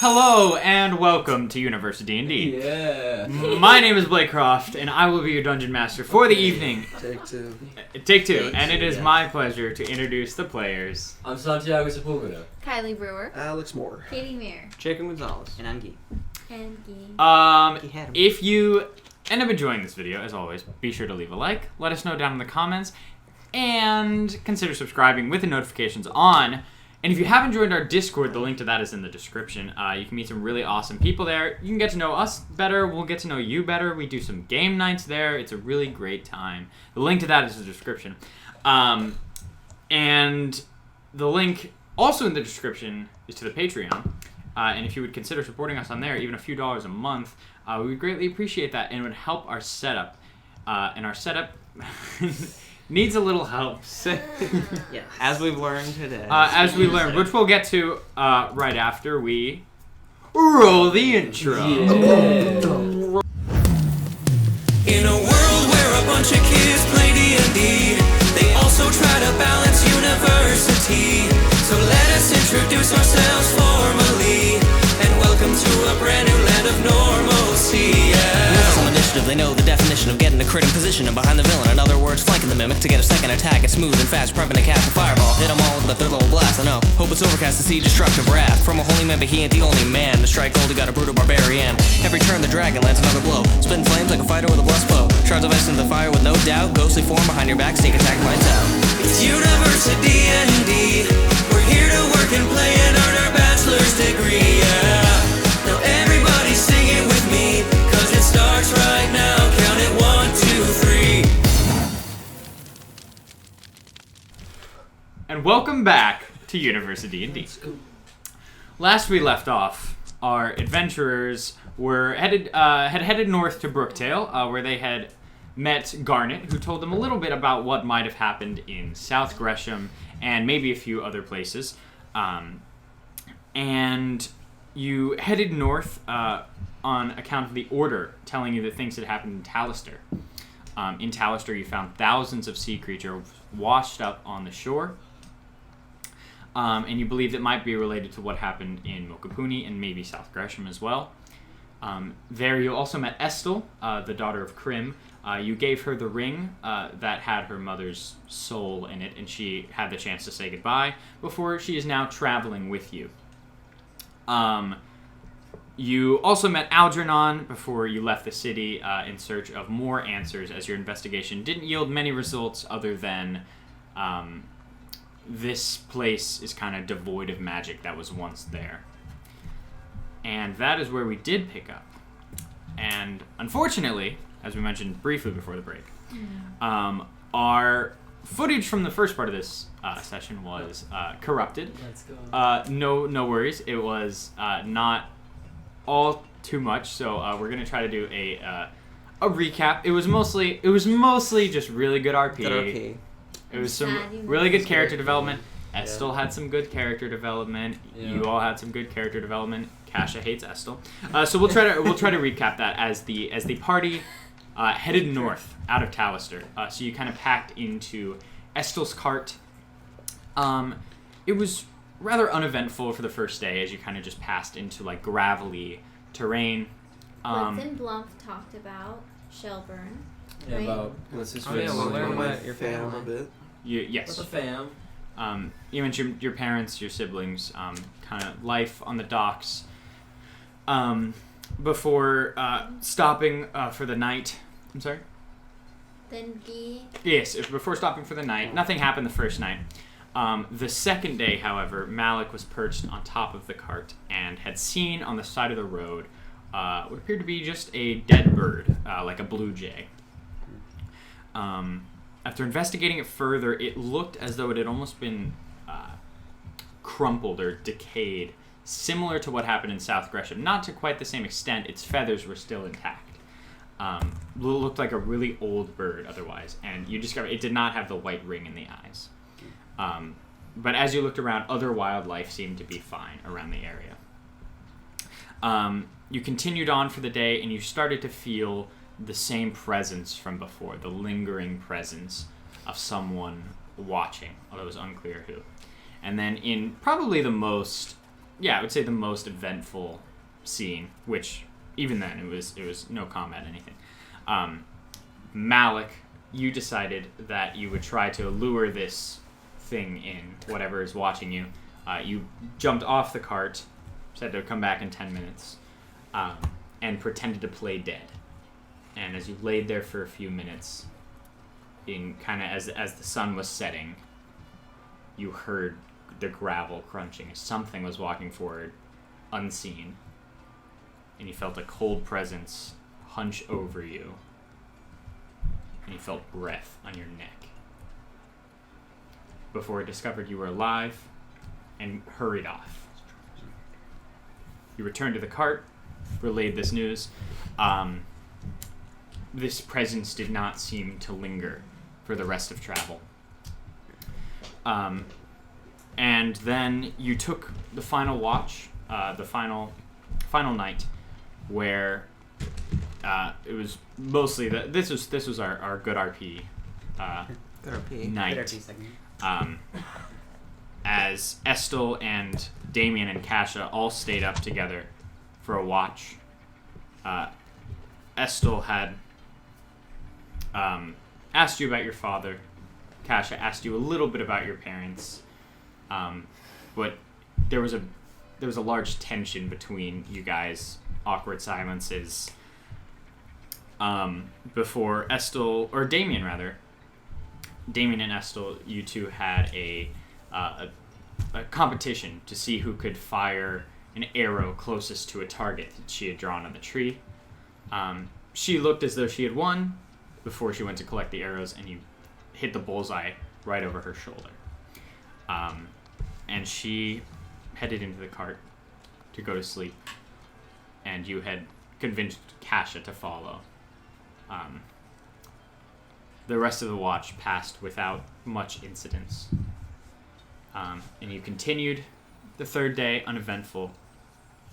Hello and welcome to UniversiD&D. Yeah. My name is Blake Croft, and I will be your dungeon master for the evening. Take two. And it is my pleasure to introduce the players. I'm Santiago Sepulveda. Kylie Brewer. Alex Moore. Katie Meir. Jacob Gonzalez. And I'm Gee. And Gee. If you end up enjoying this video, as always, be sure to leave a like, let us know down in the comments, and consider subscribing with the notifications on. And if you haven't joined our Discord, the link to that is in the description. You can meet some really awesome people there. You can get to know us better. We'll get to know you better. We do some game nights there. It's a really great time. The link to that is in the description. And the link also in the description is to the Patreon. And if you would consider supporting us on there, even a few dollars a month, we would greatly appreciate that, and it would help our setup. And our setup needs a little help. Yeah, as we've learned today. Which we'll get to right after we roll the intro. Yeah. In a world where a bunch of kids play D&D, they also try to balance university. So let us introduce ourselves formally, and welcome to a brand new land of normalcy. Some initiative, they know the definition of getting a crit in position and behind the villain. In other words, flanking the mimic to get a second attack. It's smooth and fast, prepping to cast a fireball. Hit them all with a third level blast, I know. Hope it's overcast to see destructive wrath. From a holy man, but he ain't the only man. To strike gold, he got a brutal barbarian. Every turn, the dragon lands another blow. Spitting flames like a fighter with a blessed bow. Shards of ice into the fire with no doubt. Ghostly form behind your back, sneak attack, lights out. It's UniversiD&D. We're here to work and play and earn our bachelor's degree, yeah. Now everybody sing it with me, cause it starts right now. Count it 1, 2, 3. And welcome back to UniversiD&D. Last we left off, our adventurers were headed north to Brooktail, where they had met Garnet, who told them a little bit about what might have happened in South Gresham and maybe a few other places. And you headed north on account of the order telling you that things had happened in Talister. In Talister, you found thousands of sea creatures washed up on the shore. And you believed it might be related to what happened in Mokopuni and maybe South Gresham as well. There you also met Estel, the daughter of Krim. You gave her the ring that had her mother's soul in it, and she had the chance to say goodbye before she is now traveling with you. You also met Algernon before you left the city in search of more answers, as your investigation didn't yield many results other than this place is kind of devoid of magic that was once there. And that is where we did pick up. And unfortunately, as we mentioned briefly before the break, our footage from the first part of this session was corrupted. Let's go. No worries. It was not all too much, so we're gonna try to do a recap. It was mostly just really good RP. Good RP. It was some really good character development. Estel had some good character development. Yeah. You all had some good character development. Kasha hates Estel. So we'll try to recap that as the party headed north out of Talister. So you kind of packed into Estel's cart. It was rather uneventful for the first day as you kind of just passed into like gravelly terrain. Blitz and Blump talked about Shelburn. Yeah, right? about what's his Oh, yeah, face? we'll learn about about your your family a family. little bit. Yes. About the fam. You mentioned your parents, your siblings, kind of life on the docks. Before stopping for the night. I'm sorry? Then Gee. Yes, before stopping for the night. Nothing happened the first night. The second day, however, Malik was perched on top of the cart and had seen on the side of the road what appeared to be just a dead bird, like a blue jay. After investigating it further, it looked as though it had almost been crumpled or decayed, similar to what happened in South Gresham. Not to quite the same extent. Its feathers were still intact. Looked like a really old bird otherwise, and you discovered it did not have the white ring in the eyes. But as you looked around, other wildlife seemed to be fine around the area. You continued on for the day, and you started to feel the same presence from before, the lingering presence of someone watching, although it was unclear who. And then in probably the most I would say the most eventful scene, which even then it was no combat anything. Malik, you decided that you would try to lure this thing in, whatever is watching you. You jumped off the cart, said to come back in 10 minutes, and pretended to play dead. And as you laid there for a few minutes, in kind of as the sun was setting, you heard the gravel crunching as something was walking forward, unseen. And you felt a cold presence hunch over you. And you felt breath on your neck. Before it discovered you were alive and hurried off. You returned to the cart, relayed this news. This presence did not seem to linger for the rest of travel. And then you took the final watch, the final night, where it was mostly this was our good RP night. Good RP segment. As Estel and Damien and Kasha all stayed up together for a watch. Estel had asked you about your father. Kasha asked you a little bit about your parents. But there was a large tension between you guys, awkward silences. Before Estel, or Damien rather, Damien and Estel, you two had a competition to see who could fire an arrow closest to a target that she had drawn on the tree. She looked as though she had won before she went to collect the arrows, and you hit the bullseye right over her shoulder. And she headed into the cart to go to sleep, and you had convinced Kasha to follow. The rest of the watch passed without much incidents. And you continued the third day uneventful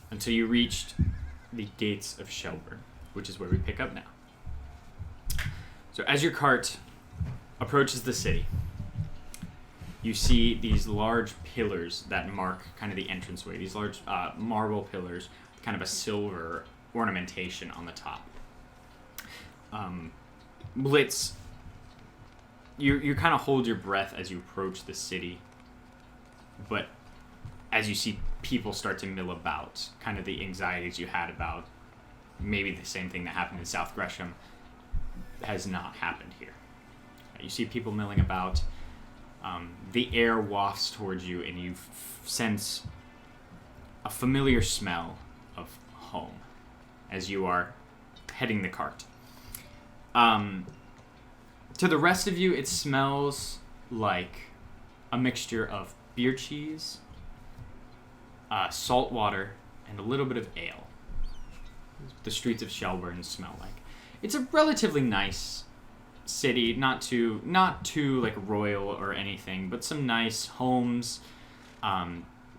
until you reached the gates of Shelburn, which is where we pick up now. So as your cart approaches the city, you see these large pillars that mark kind of the entranceway, these large marble pillars, kind of a silver ornamentation on the top. Blitz, you kind of hold your breath as you approach the city, but as you see people start to mill about, kind of the anxieties you had about maybe the same thing that happened in South Gresham has not happened here. You see people milling about. The air wafts towards you, and you sense a familiar smell of home as you are heading the cart. To the rest of you, it smells like a mixture of beer cheese, salt water, and a little bit of ale. The streets of Shelburn smell like. It's a relatively nice city, not too like royal or anything, but some nice homes,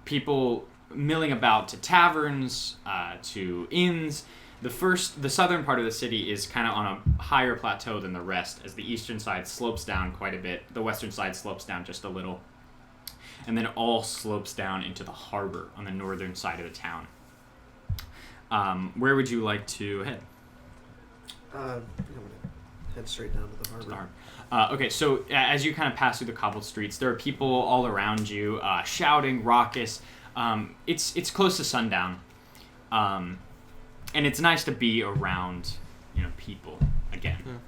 people milling about to taverns, to inns. The southern part of the city is kind of on a higher plateau than the rest, as the eastern side slopes down quite a bit. The western side slopes down just a little. And then it all slopes down into the harbor on the northern side of the town. Where would you like to head? I'm going to head straight down to the harbor. Okay, so as you kind of pass through the cobbled streets, there are people all around you, shouting, raucous. It's close to sundown. And it's nice to be around, people again.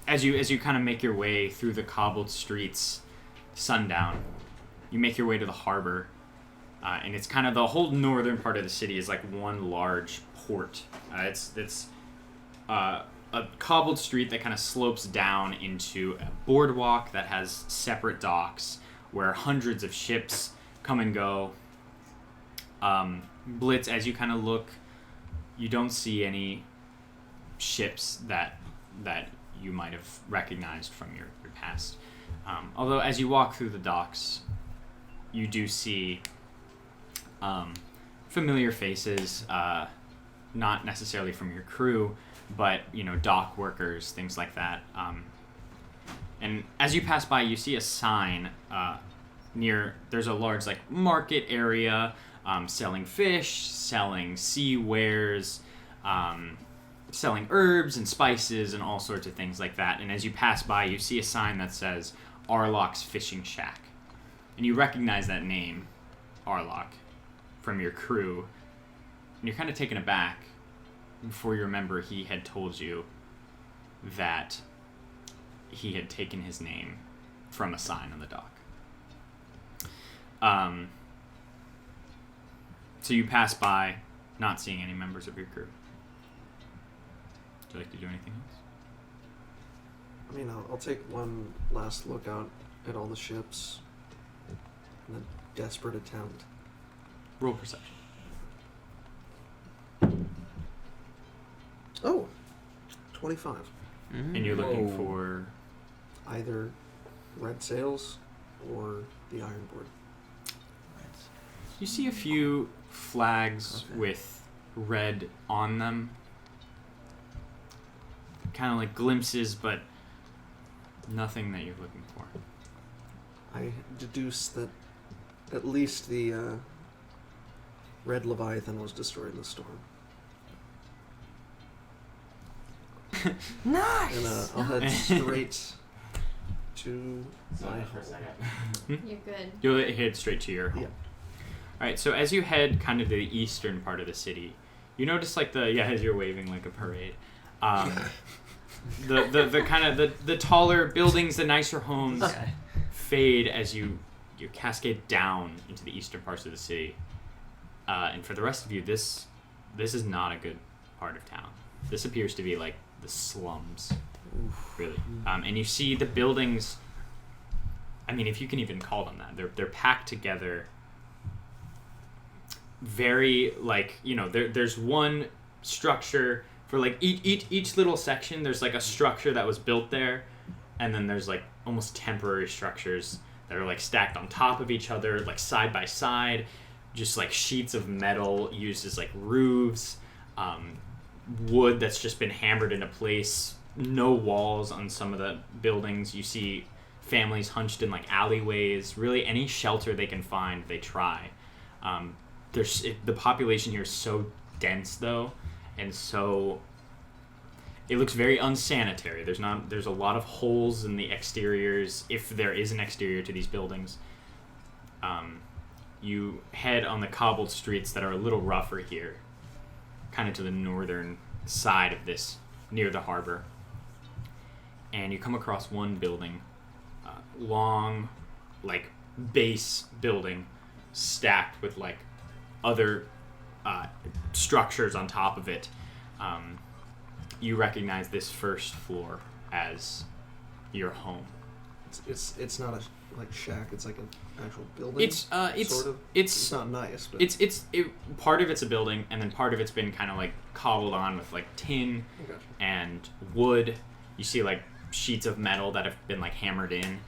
As you kind of make your way through the cobbled streets, sundown, you make your way to the harbor, and it's kind of the whole northern part of the city is like one large port. It's a cobbled street that kind of slopes down into a boardwalk that has separate docks where hundreds of ships come and go. Blitz, as you kind of look, you don't see any ships that you might have recognized from your past. Although as you walk through the docks, you do see familiar faces, not necessarily from your crew, but dock workers, things like that. And as you pass by, you see a sign there's a large like market area, selling fish, selling sea wares, selling herbs and spices and all sorts of things like that. And as you pass by, you see a sign that says Arlock's Fishing Shack. And you recognize that name, Arlock, from your crew. And you're kind of taken aback before you remember he had told you that he had taken his name from a sign on the dock. So you pass by, not seeing any members of your crew. Would you like to do anything else? I mean, I'll take one last look out at all the ships in a desperate attempt. Roll perception. Oh, 25. And you're looking for... Either red sails or the iron board. You see a few flags with red on them. Kind of like glimpses, but nothing that you're looking for. I deduce that at least the red Leviathan was destroyed in the storm. Nice! And I'll head straight to my home. You're good. You'll head straight to your home. Yeah. Alright, so as you head kind of to the eastern part of the city, you notice like as you're waving like a parade, the kind of the taller buildings, the nicer homes fade as you cascade down into the eastern parts of the city. And for the rest of you, this is not a good part of town. This appears to be like the slums, really. And you see the buildings. I mean, if you can even call them that, they're packed together. Very like there's one structure for like each little section. There's like a structure that was built there, and then there's like almost temporary structures that are like stacked on top of each other, like side by side, just like sheets of metal used as like roofs. Wood that's just been hammered into place. No walls on some of the buildings. You see families hunched in like alleyways. Really, any shelter they can find, they try. The population here is so dense though, and so it looks very unsanitary. There's a lot of holes in the exteriors, if there is an exterior to these buildings. You head on the cobbled streets that are a little rougher here, kind of to the northern side of this, near the harbor. And you come across one building, long, like, base building, stacked with, like, other structures on top of it. You recognize this first floor as your home. It's not a like shack. It's like an actual building. It's sort of. It's not nice, but part of it's a building, and then part of it's been kind of like cobbled on with like tin and wood. You see like sheets of metal that have been like hammered in.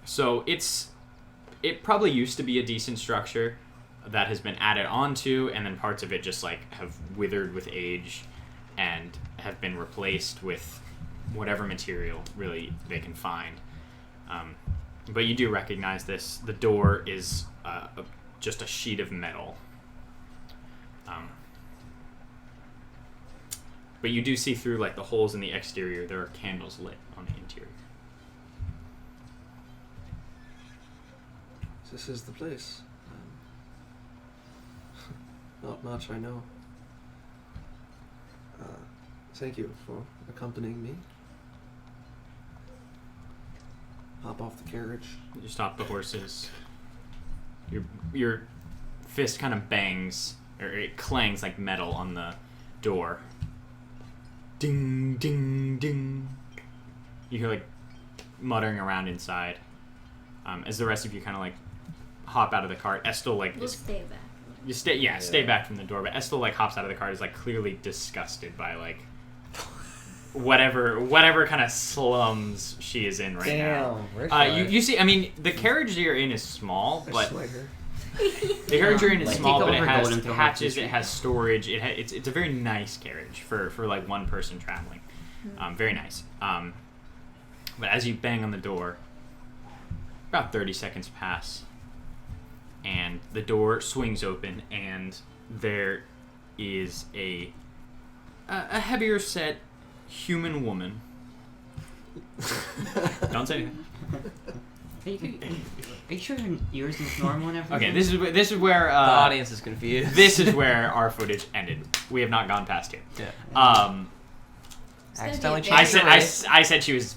So it probably used to be a decent structure that has been added onto, and then parts of it just like have withered with age and have been replaced with whatever material really they can find. But you do recognize this. The door is just a sheet of metal. But you do see through like the holes in the exterior. There are candles lit on the interior. This is the place. Not much, I know. Thank you for accompanying me. Hop off the carriage. You stop the horses. Your fist kind of bangs, or it clangs like metal on the door. Ding, ding, ding. You hear like muttering around inside. As the rest of you kind of like hop out of the cart. Estel like We'll stay back. You stay back from the door. But Estel like hops out of the cart, is like clearly disgusted by like whatever kind of slums she is in right now. You see, I mean, the carriage you're in is small, but the carriage you're in is small, but it has hatches, it has storage, it's a very nice carriage for like one person traveling. Very nice. But as you bang on the door, About 30 seconds pass, and the door swings open, and there is a heavier set human woman. Don't say anything. Are you sure yours is normal and everything? Okay, this is where The audience is confused. This is where our footage ended. We have not gone past here. Yeah. Accidentally I said she was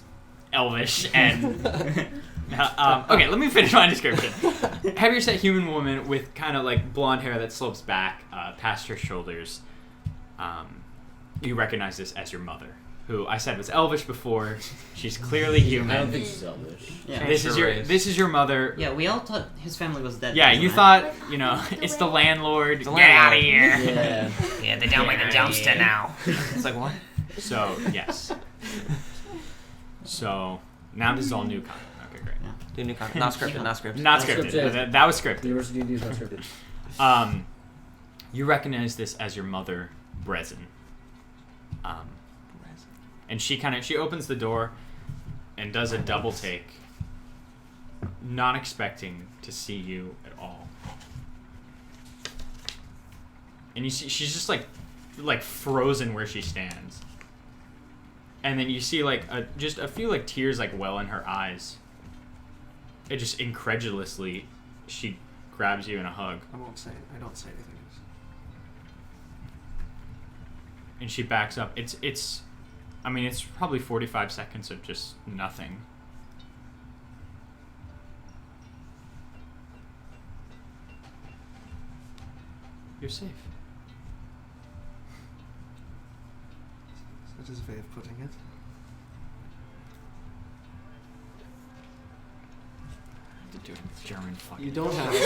elvish and. Okay, let me finish my description. Heavier set human woman with kind of like blonde hair that slopes back past her shoulders. You recognize this as your mother, who I said was elvish before. She's clearly human. I don't think she's elvish. Yeah. This is your mother. Yeah, we all thought his family was dead. Yeah, wasn't you it? thought, it's the landlord. Get out of here. Yeah. Yeah, they're down by the dumpster now. It's like, what? So, yes. So, now this is all new content. Okay, great. Do new content. Not scripted, not scripted. Not Not scripted. scripted. That was scripted. UniversiD&D is not scripted. You recognize this as your mother, Brezin. And she opens the door and does a double take, not expecting to see you at all. And you see she's just like frozen where she stands. And then you see just a few tears well in her eyes. It just incredulously, she grabs you in a hug. I don't say anything. And she backs up. It's probably 45 seconds of just nothing. You're safe. That is a way of putting it. To do a German fucking. You don't have to.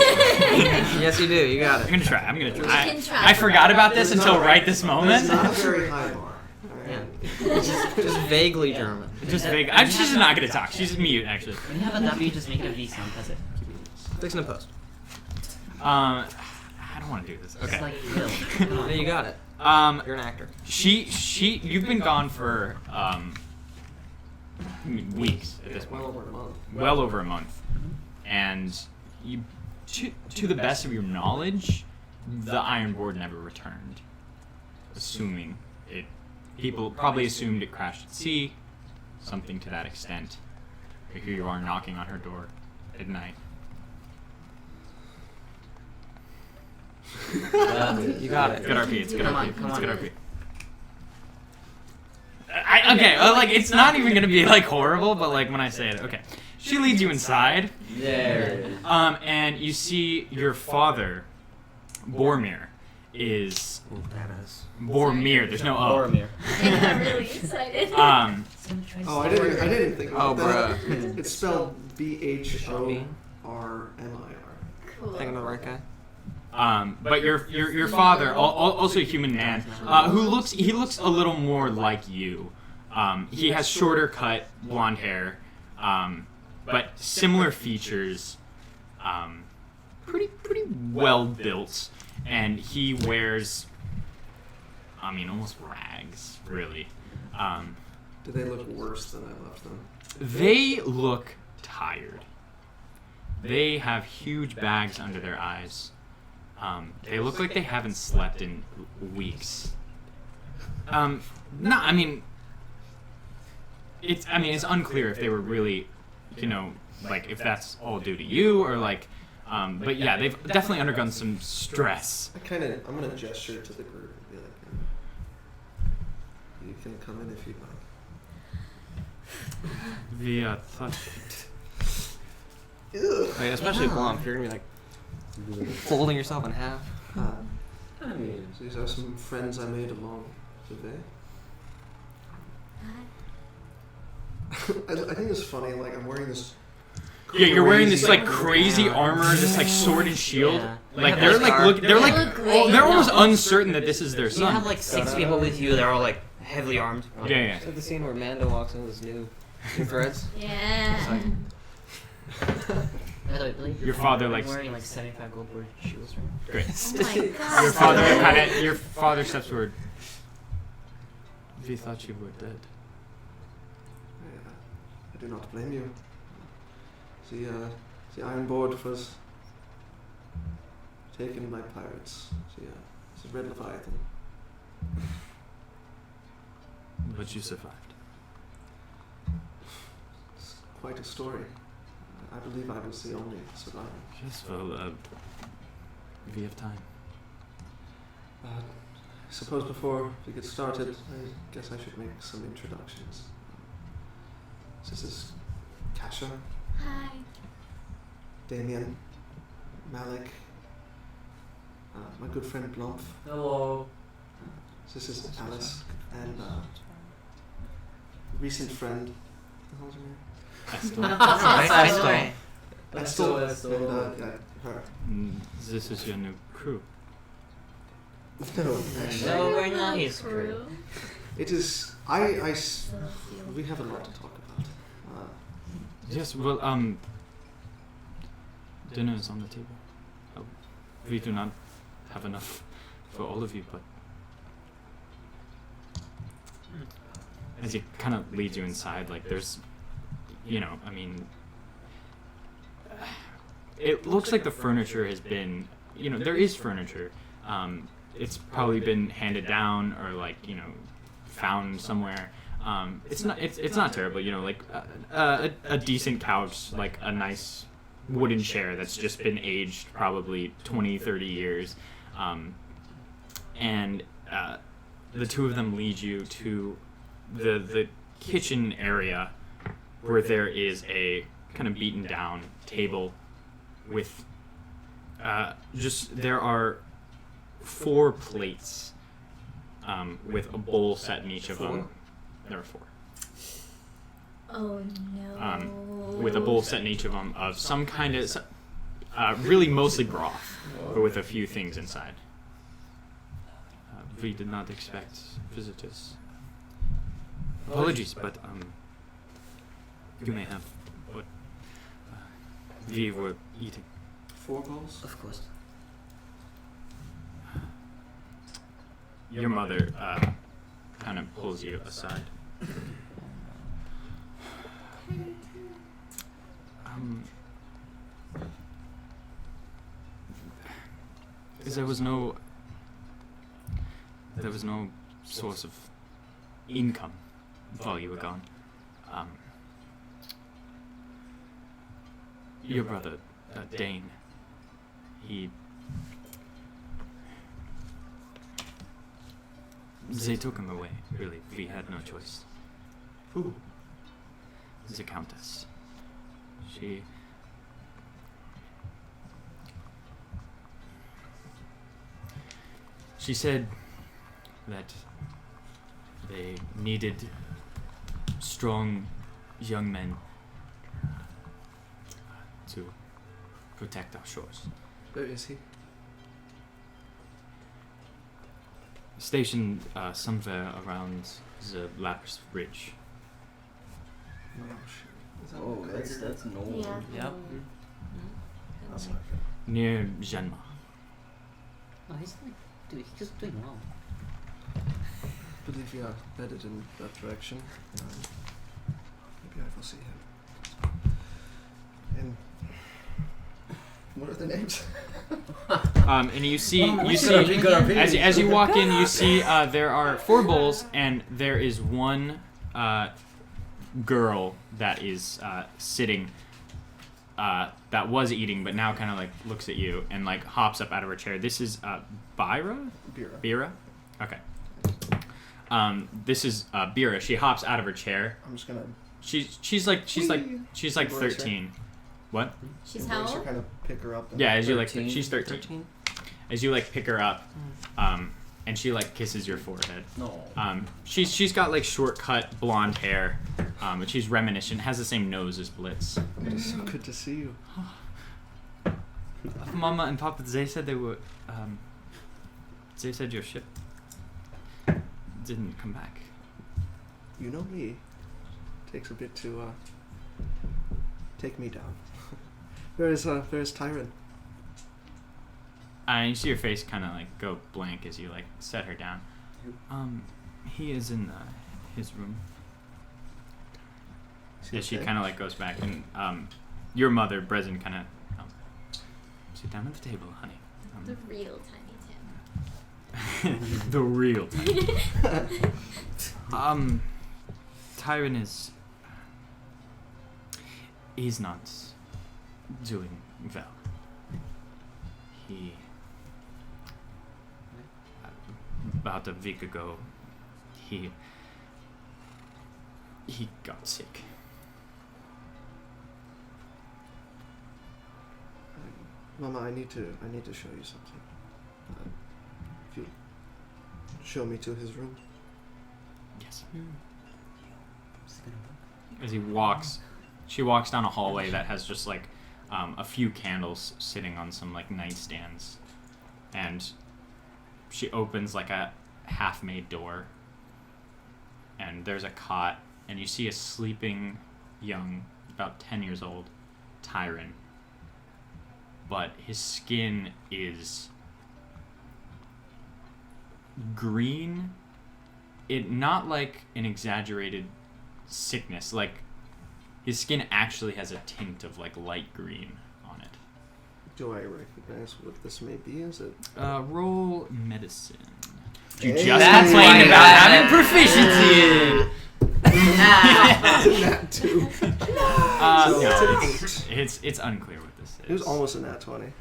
Yes, you do. You got I'm it. gonna try. I'm gonna try. You can try. I forgot about this until right this moment. It's not a very high bar. Just vaguely German. Just big. She's just not gonna talk. She's mute actually. When you have a W, just make it a V sound. That's it. Fixing the post. I don't want to do this. Just Okay. like Bill. Yeah, you got it. You're an actor. You've been gone for weeks at this point. Well over a month. Well over a month, and you, to the best of your knowledge, the Iron Board never returned. Assuming it, people probably assumed it crashed at sea, something to that extent. But here you are knocking on her door at night. You got it. Good RP. It's good Come RP. on, come It's on. good RP. It's not even gonna be horrible, but when I say it, okay. She leads you inside. There it is. And you see your father, Boromir, is Boromir. There's no O. Boromir. I got really excited. Oh, I didn't think Oh, about that. bruh. It's spelled BHORMIR. Cool. Thinking of the right guy? But your father, also a human man, who looks a little more like you. He has shorter cut blonde hair, but similar features. Pretty well built, and he wears, almost rags, really. Do they look worse than I left them? They look tired. They have huge bags under their eyes. They look like they haven't slept in weeks. It's unclear if they were really, if that's all due to you or but yeah, they've definitely undergone some stress. I'm gonna gesture to the group and be like, you can come in if you'd like. Via touch. Especially Blump. You're gonna be folding yourself in half. So these are some friends I made along the way. I think it's funny. I'm wearing this. Yeah, you're wearing this crazy- crazy armor, this sword and shield. Yeah. They're look great. they're almost uncertain that this is their You have son. 6 people with you. They're all heavily armed. Yeah. It's like the scene where Mando walks in with his new threads. Yeah. By the way, Billy, Your father I'm likes- wearing 75 gold board shoes right Great. Oh my god. Your father steps forward. We thought you were dead. I do not blame you. The Iron Board was taken by pirates. The Red Leviathan. But you survived. It's quite a story. I believe I was the only survivor. Yes, well, we have time. I suppose before we get started, I guess I should make some introductions. This is Kasha, Hi. Damien, Malik, my good friend Blumph. Hello. This is Alice, and recent friend. What the hell's her name? Estel, and her. This is your new crew. No, No, we're not his crew. it is. We have a lot to talk about. Yes, well, dinner is on the table. We do not have enough for all of you, but as he kind of leads you inside, like there's, I mean, it looks like the furniture has been, there is furniture. It's probably been handed down or found somewhere. It's not terrible, like a decent couch, like a nice wooden chair that's just been aged probably 20, 30 years. And the two of them lead you to the kitchen area where there is a kind of beaten down table with there are 4 plates with a bowl set in each of them. There are 4. Oh no. With a bowl set in each of them of some kind of, really mostly broth, but with a few things inside. We did not expect visitors. Apologies, but you may have what we were eating. 4 bowls? Of course. Your mother kind of pulls you aside. Because there was no source of income while you were gone. Your brother, Dane, they took him away, really. We had no choice. Who? The Countess. She said that they needed strong young men to protect our shores. Where is he? Stationed somewhere around the Lapis Ridge. Oh shit. Is that Oh, McGregor? that's normal. Yeah. Yep. That's not good. Near Genma. No, he's he's doing well. I believe we are headed in that direction. Maybe I will see him. And what are the names? And you see as you walk in, you see there are 4 bowls, and there is one girl that is sitting that was eating, but now kind of looks at you and hops up out of her chair. This is Bira? Bira? Okay. This is Bira. She hops out of her chair. I'm just gonna. She's like 13. What? She's how old? Kind of pick her up. And Yeah, as you 13. she's 13. As you pick her up, and she kisses your forehead. No. She's got short cut blonde hair, but she's reminiscent. Has the same nose as Blitz. It is so good to see you. Mama and Papa, they said they were. They said your ship didn't come back. You know me. Takes a bit to take me down. Where's Tyron? And you see your face kind of go blank as you set her down. He is in his room. Is he As she okay? kind of goes back, and Your mother, Brezen, kind of sit down at the table, honey. The real Tiny Tim. The real Tiny. Tyron he's not doing well. He about a week ago he got sick. Mama, I need to show you something. If you show me to his room. Yes. As she walks down a hallway that has just like a few candles sitting on some like nightstands, and she opens like a half-made door, and there's a cot, and you see a sleeping young, about 10 years old, Tyron, but his skin is green. It not like an exaggerated sickness, like his skin actually has a tint of like light green on it. Do I recognize what this may be? Is it Roll medicine. You Hey. just That's complained why about that- having proficiency in. Nat 2. No, it's unclear what this is. It was almost a nat 20.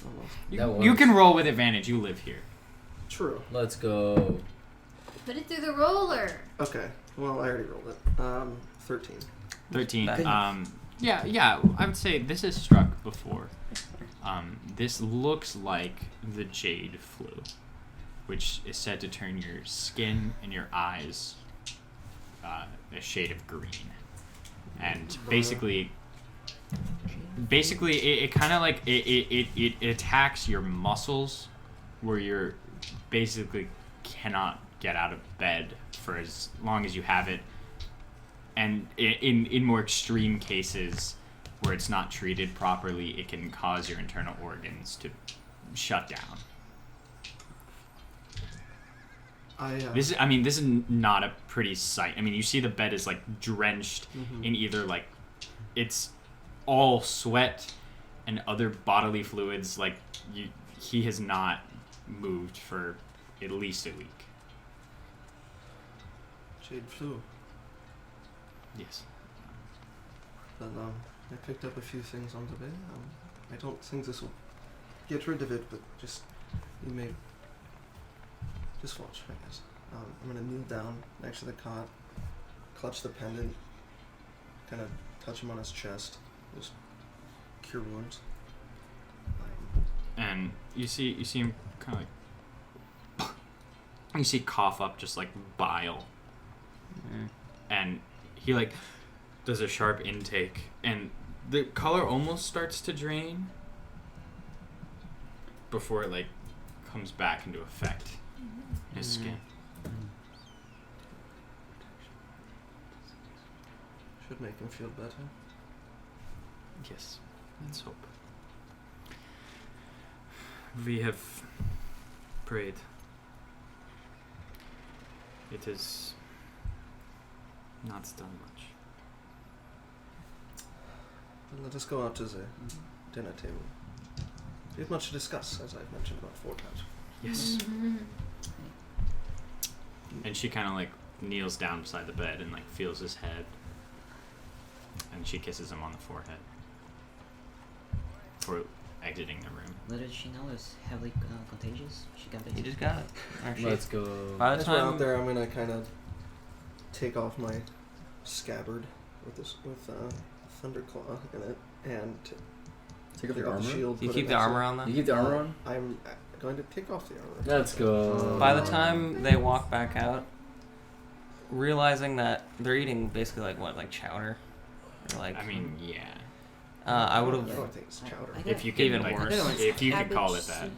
Almost. You can roll with advantage. You live here. True. Let's go. Put it through the roller. Okay. Well, I already rolled it. 13. 13. Nice. Yeah. I would say this is struck before. This looks like the Jade flu, which is said to turn your skin and your eyes a shade of green, and basically it kind of like it attacks your muscles, where you're basically cannot get out of bed for as long as you have it, and in more extreme cases where it's not treated properly, it can cause your internal organs to shut down. This is not a pretty sight. I mean, you see the bed is like drenched in either like it's all sweat and other bodily fluids. Like he has not moved for at least a week. Jade flu. Yes. But I picked up a few things on the way. I don't think this will get rid of it, but just you may just watch, I guess. I'm gonna kneel down next to the cot, clutch the pendant, kind of touch him on his chest, just cure wounds. And you see him kind of like you see cough up just like bile, and he like does a sharp intake, and the color almost starts to drain before it like comes back into effect in his skin. Should make him feel better. Yes, let's hope. We have prayed. It is not done much. Then let us go out to the dinner table. We have much to discuss, as I've mentioned about 4 times. Yes. And she kind of like kneels down beside the bed and like feels his head, and she kisses him on the forehead before exiting the room. Little did she know it's heavily contagious. She got You it. just got it. Aren't you? Let's go. By the As we're out time there, I'm gonna kind of take off my scabbard with Thunderclaw in it, and Take off clear your out the armor. shield. you put keep it the next to armor it. on You them. keep the armor on. I'm going to take off the armor. Let's go. By the time they walk back out, realizing that they're eating basically like chowder, or like I mean, yeah. I would I have. don't think it's chowder. I If you Even can, like, worse. if you could call it that.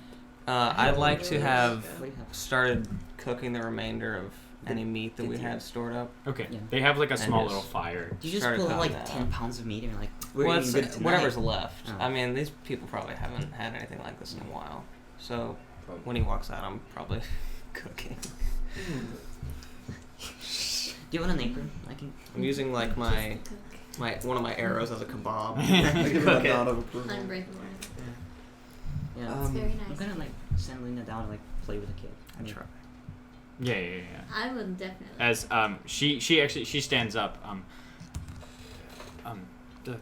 I'd like to have What do you have? started cooking the remainder of any meat that we have stored up. Okay, Yeah. they have like a small And little just- fire. You just started pull out cooking like that 10 up. pounds of meat and you're like, we're Well, eating good tonight. whatever's left. Oh. I mean, these people probably haven't had anything like this in a while. So when he walks out, I'm probably cooking. Do you want an apron? I can. I'm using like my one of my arrows as a kebab. I give him a Cook it. nod of approval. Unbreakable. Yeah. It's very I'm nice. gonna like send Lena down and like play with the kid. I mean, Yeah. I would definitely. As she stands up.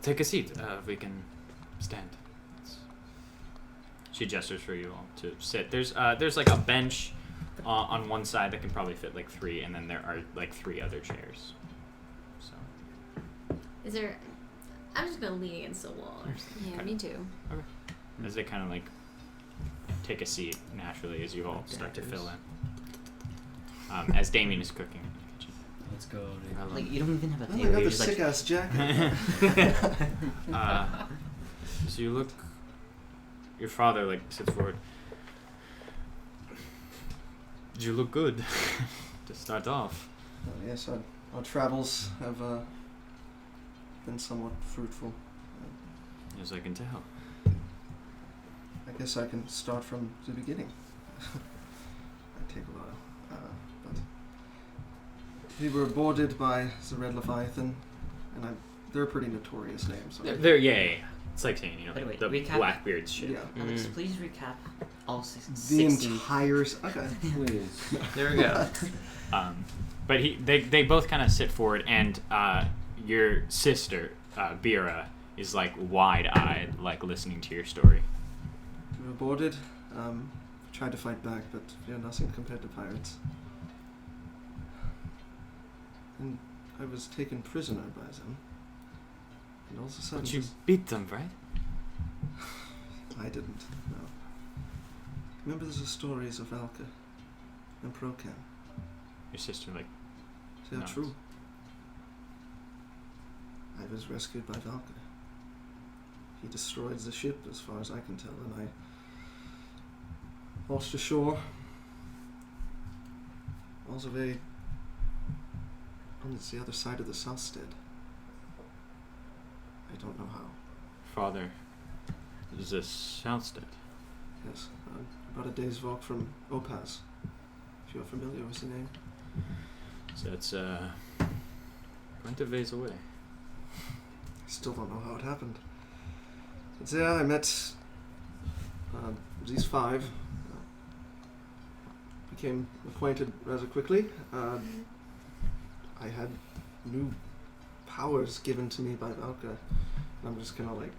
Take a seat. We can stand. She gestures for you all to sit. There's like a bench on one side that can probably fit like 3, and then there are like 3 other chairs. So. Is there? I'm just gonna lean against the wall or something. Yeah, me too. As they kind of like take a seat naturally as you all start to fill in. As Damien is cooking in the kitchen. Let's go, dude. like you don't even have a Oh, table. I got You're the just like, sick ass jacket. So you look. Your father like sits forward. You look good to start off. Yes, our travels have been somewhat fruitful. As I can tell. I guess I can start from the beginning. Might take a while. But we were boarded by the Red Leviathan, and they're a pretty notorious name. So Yeah. It's like saying, By the way, the recap- Blackbeard's shit. yeah. Alex, please recap all The 60. entire okay. Please. There we go. But they both kind of sit forward, and your sister, Bira, is like wide-eyed, like listening to your story. We were boarded. Tried to fight back, but we are nothing compared to pirates. And I was taken prisoner by them. And all of a sudden, But you this- beat them, right? I didn't. No. Remember the stories of Valka and Procan? Your sister, like, They are No. true. I was rescued by Valka. He destroyed the ship, as far as I can tell, and I washed ashore all the way on the other side of the Southstead. I don't know how. father is a Southstead. Yes, about a day's walk from Opaz, if you're familiar with the name. So it's quite a ways away. I still don't know how it happened. But there I met these 5. Became acquainted rather quickly. I had new powers given to me by Valka. And I'm just kind of like,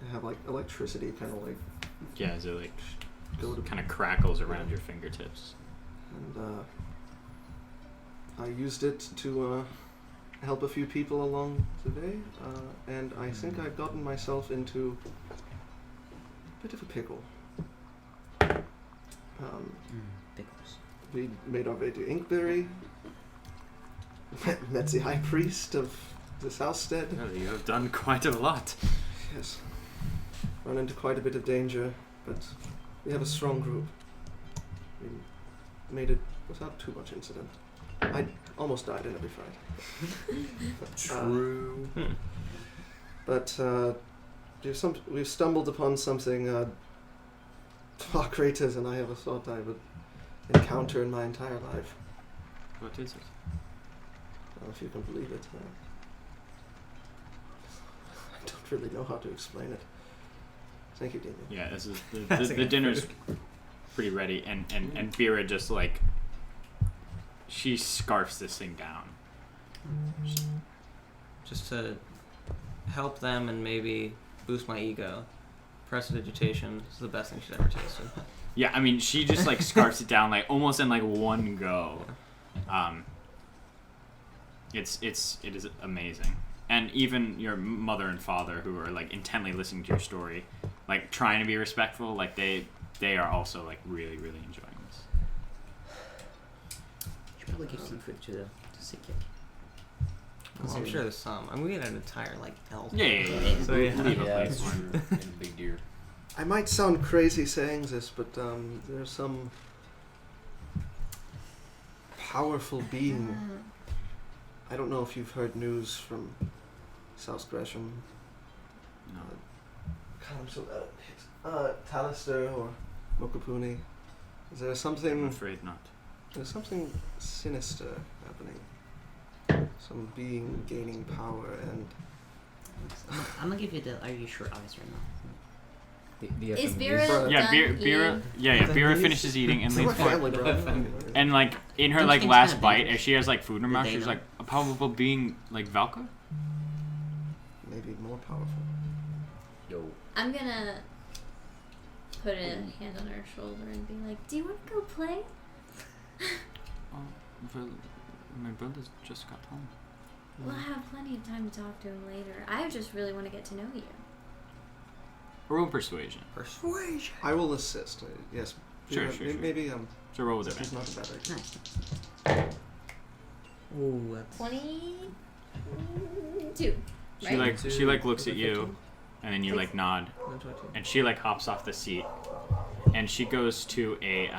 I have like electricity kind of like Yeah, as it like go to kind of crackles around your fingertips. and I used it to help a few people along the way, and I think I've gotten myself into a bit of a pickle. Pickles. We made our way to Inkberry, met the high priest of the Southstead. Well, you have done quite a lot. Yes, run into quite a bit of danger, but we have a strong group. We made it without too much incident. I almost died in every fight. True. But we've stumbled upon something far greater than I ever thought I would encounter in my entire life. What is it? I don't know if you can believe it. I don't really know how to explain it. Thank you, Damien. Yeah, this is the dinner's pretty ready, and Bira just like she scarfs this thing down. Just to help them and maybe boost my ego. Prestidigitation is the best thing she's ever tasted. Yeah, I mean she just like scarfs it down like almost in like one go. It is amazing. And even your mother and father, who are like intently listening to your story, like trying to be respectful, like they are also like really, really enjoying this. You should probably give some food to the sick kid. Well, I'm sure there's some. I'm gonna get an entire like elf. Yeah. So yeah. Leave a Yeah, place it's for it. true. And big deer. I might sound crazy saying this, but there's some powerful being. I don't know if you've heard news from South Gresham. No. God, I'm so bad at names. Talister or Mokopuni. Is there I'm something? afraid not. There's something sinister happening. Some being gaining power, and I'm gonna give you the. Are you sure eyes right now? Is Vera Yeah, done Vera. eating? Vera finishes eating and leans forward. And like in her Don't like you think last it's kinda bite, dangerous? as she has like food in her mouth, They she's know. like a probable being like Valka. Maybe more powerful. Yo. I'm gonna put a hand on her shoulder and be like, "Do you want to go play?" Well, my brother's just got home. We'll have plenty of time to talk to him later. I just really want to get to know you. Roll persuasion. Persuasion. I will assist. Yes. Sure, sure. Maybe So roll with this is advantage. not a bad idea. Nice. Ooh, that's 22. She like looks at you, and then you like nod, and she like hops off the seat, and she goes to a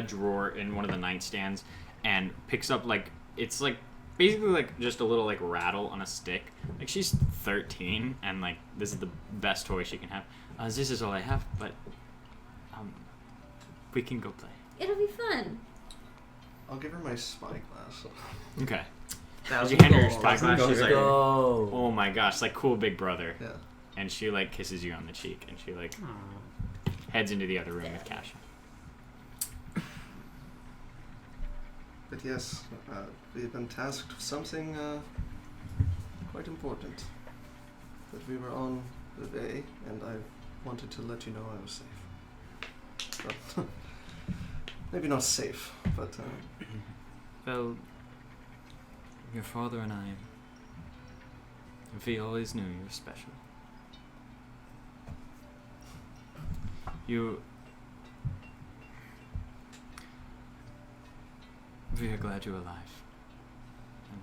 drawer in one of the nightstands, and picks up like it's like basically like just a little like rattle on a stick. Like she's 13, and like this is the best toy she can have. This is all I have, but we can go play. It'll be fun. I'll give her my spy glass. Okay. As you hand her your spyglass, she's like, Go. oh my gosh, like cool big brother. Yeah. And she like kisses you on the cheek, and she like Aw. heads into the other room with Kasha. But yes, we've been tasked with something quite important. That we were on the way, and I wanted to let you know I was safe. Well, maybe not safe, but Well, your father and I, we always knew you were special. We are glad you're alive. And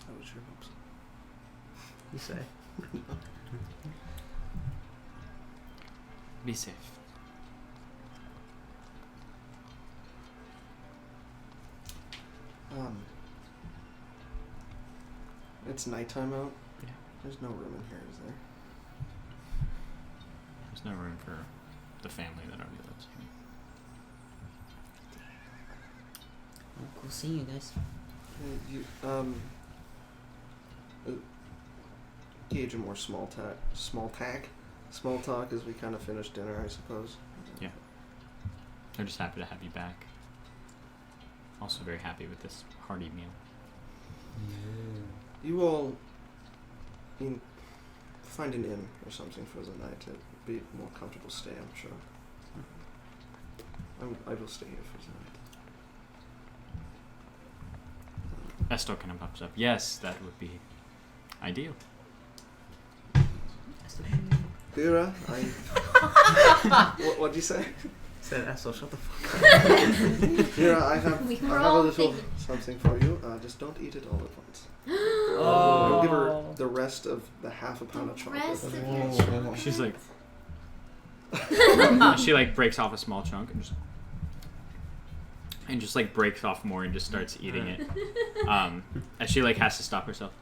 I would sure hope so. You say. be safe. It's nighttime out. Yeah. There's no room in here, is there? There's no room for the family that already lives here. Well, cool seeing you guys. Gauge a more small talk as we kind of finish dinner, I suppose. Yeah. They're just happy to have you back. Also very happy with this hearty meal. You all find an inn or something for the night. It'd be a more comfortable stay, I'm sure. I will stay here for the night. Estel kind of pops up. Yes, that would be ideal. Vera, what'd you say? Said Estel, shut the fuck up. Vera, I have We a were all little thinking- something for you. Just don't eat it all at once. Oh. I'll give her the rest of the half a pound of The chocolate. rest of your Oh. chocolate. She's like, she like breaks off a small chunk and just like breaks off more and just starts eating it. As she like has to stop herself.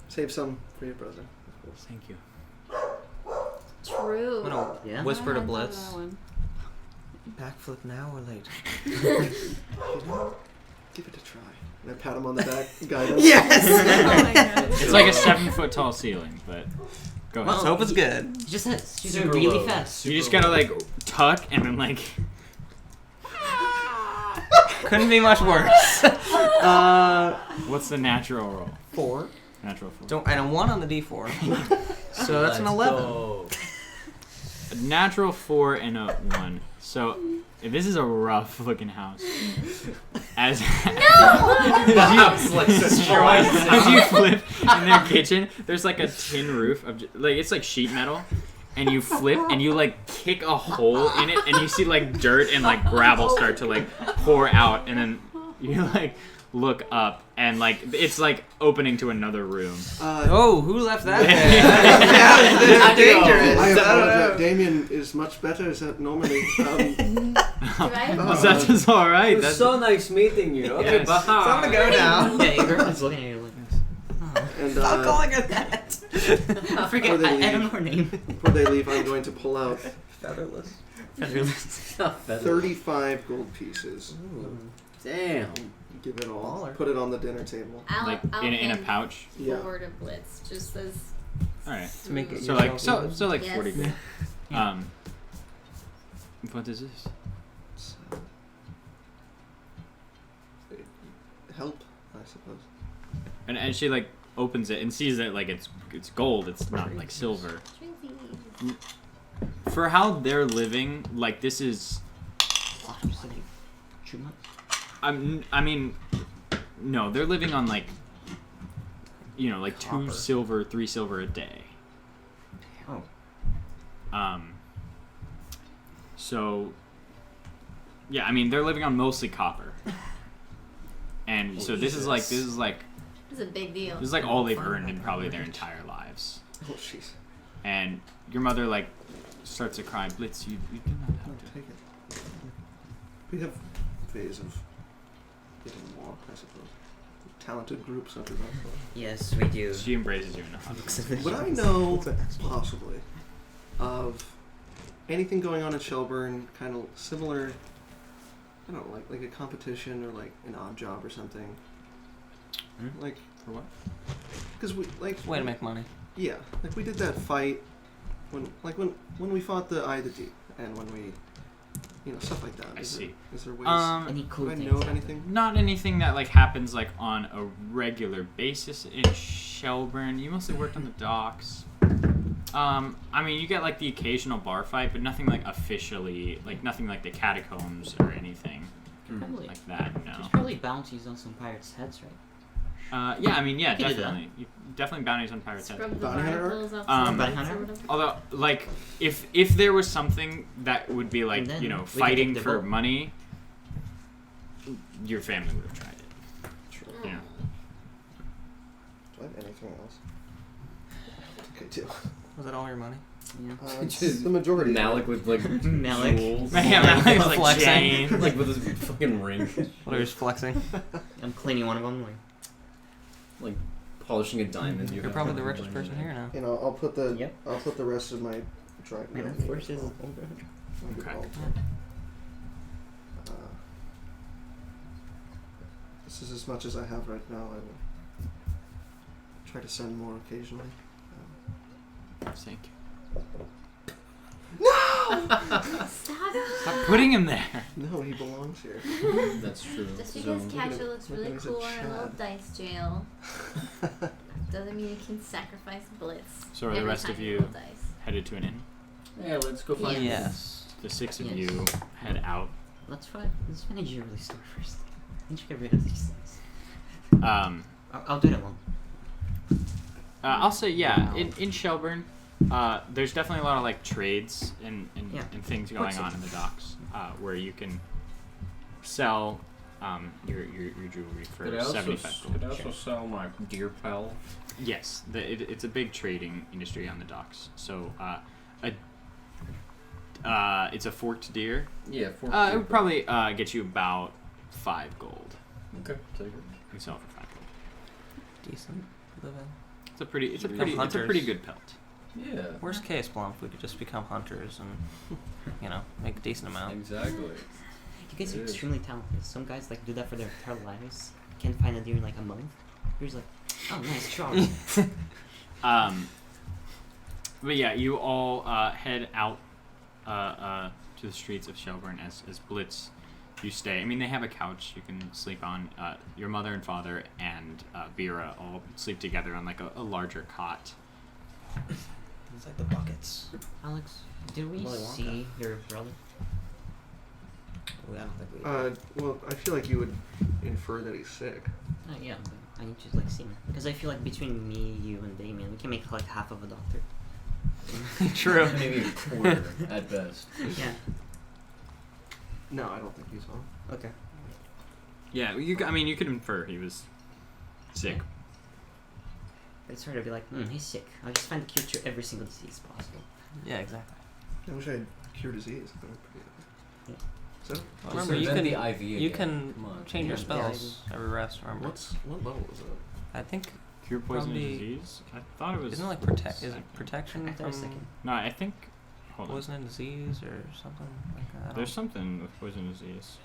Save some for your brother, of course. Thank you. True. I'm gonna Yeah. whisper to I thought of Blitz. that one. Backflip now or later? You know, give it a try. And I pat him on the back, guide him. Yes! Oh my god. It's like a 7-foot tall ceiling, but go ahead. Let's hope it's good. She just she's Super really low. fast. You just gotta like tuck and then like Couldn't be much worse. what's the natural roll? 4. Natural 4. And a 1 on the D4. So that's an 11. Go. A natural 4 and a 1. So this is a rough looking house. As The house like destroyed. as you flip in their kitchen, there's like a tin roof of like it's like sheet metal, and you flip and you like kick a hole in it, and you see like dirt and like gravel start to like pour out, and then you like look up and like it's like opening to another room. Oh, who left that there? I That's dangerous. I I don't apologize. know. Damien is much better. Is that normally? That's just all right. It was That's so nice meeting you. Okay, Yes. bye. Time to go now. Yeah, your girlfriend's looking at you like, And Stop calling her that. I forget. they I don't know leave. her name. Before they leave, I'm going to pull out Featherless. 35 gold pieces. Damn. Give give it all. Baller. Put it on the dinner table. Like in a pouch. Yeah. Forward of Blitz, just as. All right. To make it So like yourself so like Yes. 40 gold. What is this? It's, help, I suppose. And she like opens it and sees that like it's gold. It's not like silver. Twinsies. For how they're living, like this is. Oh, just like 2 months. I mean, no, they're living on like. You know, like Copper. 2 silver, 3 silver a day. Oh. So. Yeah, I mean they're living on mostly copper. And so this is like This is a big deal. this is like all they've earned in probably their entire lives. Oh, jeez. And your mother like starts to cry. Blitz, you do not No, have to. take it. We have ways of getting more, I suppose. Talented group such as ours. Yes, we do. She embraces you in a hug. Would I know, possibly, of anything going on in Shelburn, kind of similar, I don't know, like a competition or like an odd job or something? Hmm? Like, For what? because we, like... Way to make money. Yeah, like we did that fight when we fought the Eye of the Deep, and when we, stuff like that. I Is see. there ways... Any cool would I things know of happen? anything? Not anything that like happens like on a regular basis in Shelburn. You mostly worked on the docks. I mean, you get like the occasional bar fight, but nothing like officially, like nothing like the catacombs or anything Probably. like that. No. There's probably bounties on some pirates' heads, right? Yeah, I mean, yeah, You can do that. definitely. Definitely bounties on pirates' heads. Scrub the Bounty hunter? barnacles off Um, the Bounty Blitz or hunter? whatever. Although, like, if there was something that would be like, And then we could fighting take the for vote. money, your family would have tried it. True. Yeah. Do I have anything else? I think I do. Was that all your money? Yeah. It's the majority. Malik with like Malik. jewels. Man, that was like Flexing. Jane. Like with his fucking ring. What are you flexing? I'm cleaning one of them. Like polishing a diamond. You're probably the richest person here now. I'll put the Yep. I'll put the rest of my dry Man, milk of in course, as is well. Okay. This is as much as I have right now. I will try to send more occasionally. Thank you. Stop. Stop putting him there. No, he belongs here. That's true. Just So, because look Cassia at it- looks look really at it as a cool in a little Chad. dice jail doesn't mean you can sacrifice Blitz. So are the every rest time of you you roll dice. headed to an inn? yeah, let's go find. Yes. Yes. The 6 of Yes. you head out. Let's finish your release store first. I need to get rid of these things. I'll do it alone. I'll say, yeah, in Shelburn, there's definitely a lot of like trades and Yeah. things going on in the docks where you can sell your jewelry for Could I also, 75 could I gold. also sell my deer pell? Yes, it's a big trading industry on the docks. So it's a forked deer. Yeah, for It would probably get you about 5 gold. Okay, take it. You can sell it for 5 gold. Decent living. It's a pretty Become hunters. good pelt. Yeah. Worst case, Blump, we could just become hunters and, make a decent amount. Exactly. You guys It are is. extremely talented. Some guys do that for their entire lives. Can't find a deer in like a month. You're just like, oh, nice try. But yeah, you all head out to the streets of Shelburn as Blitz. You stay. I mean, they have a couch you can sleep on. Your mother and father and Bira all sleep together on like a larger cot. It's like the buckets. Alex, did we Willy Wonka. see your brother? I don't think we. Well, I feel like you would infer that he's sick. Yeah, but I need to see him because I feel like between me, you, and Damien, we can make like half of a doctor. True. Maybe a quarter at best. Yeah. No, I don't think he's home. Okay. Yeah, you could infer he was sick. It's hard to be like, he's sick. I'll just find a cure to every single disease possible. Yeah, exactly. I wish I had cure disease. That would be Yeah. So, Well, remember, you Then can the IV you again. can Come on. change your Yeah, spells every rest. Remember? what level is it? I think Cure poison Probably- disease? I thought it was. isn't it like protect? Is it second. protection I thought it was from? second. No, I think. Hold on. Poison and disease or something like that. There's something with poison and disease.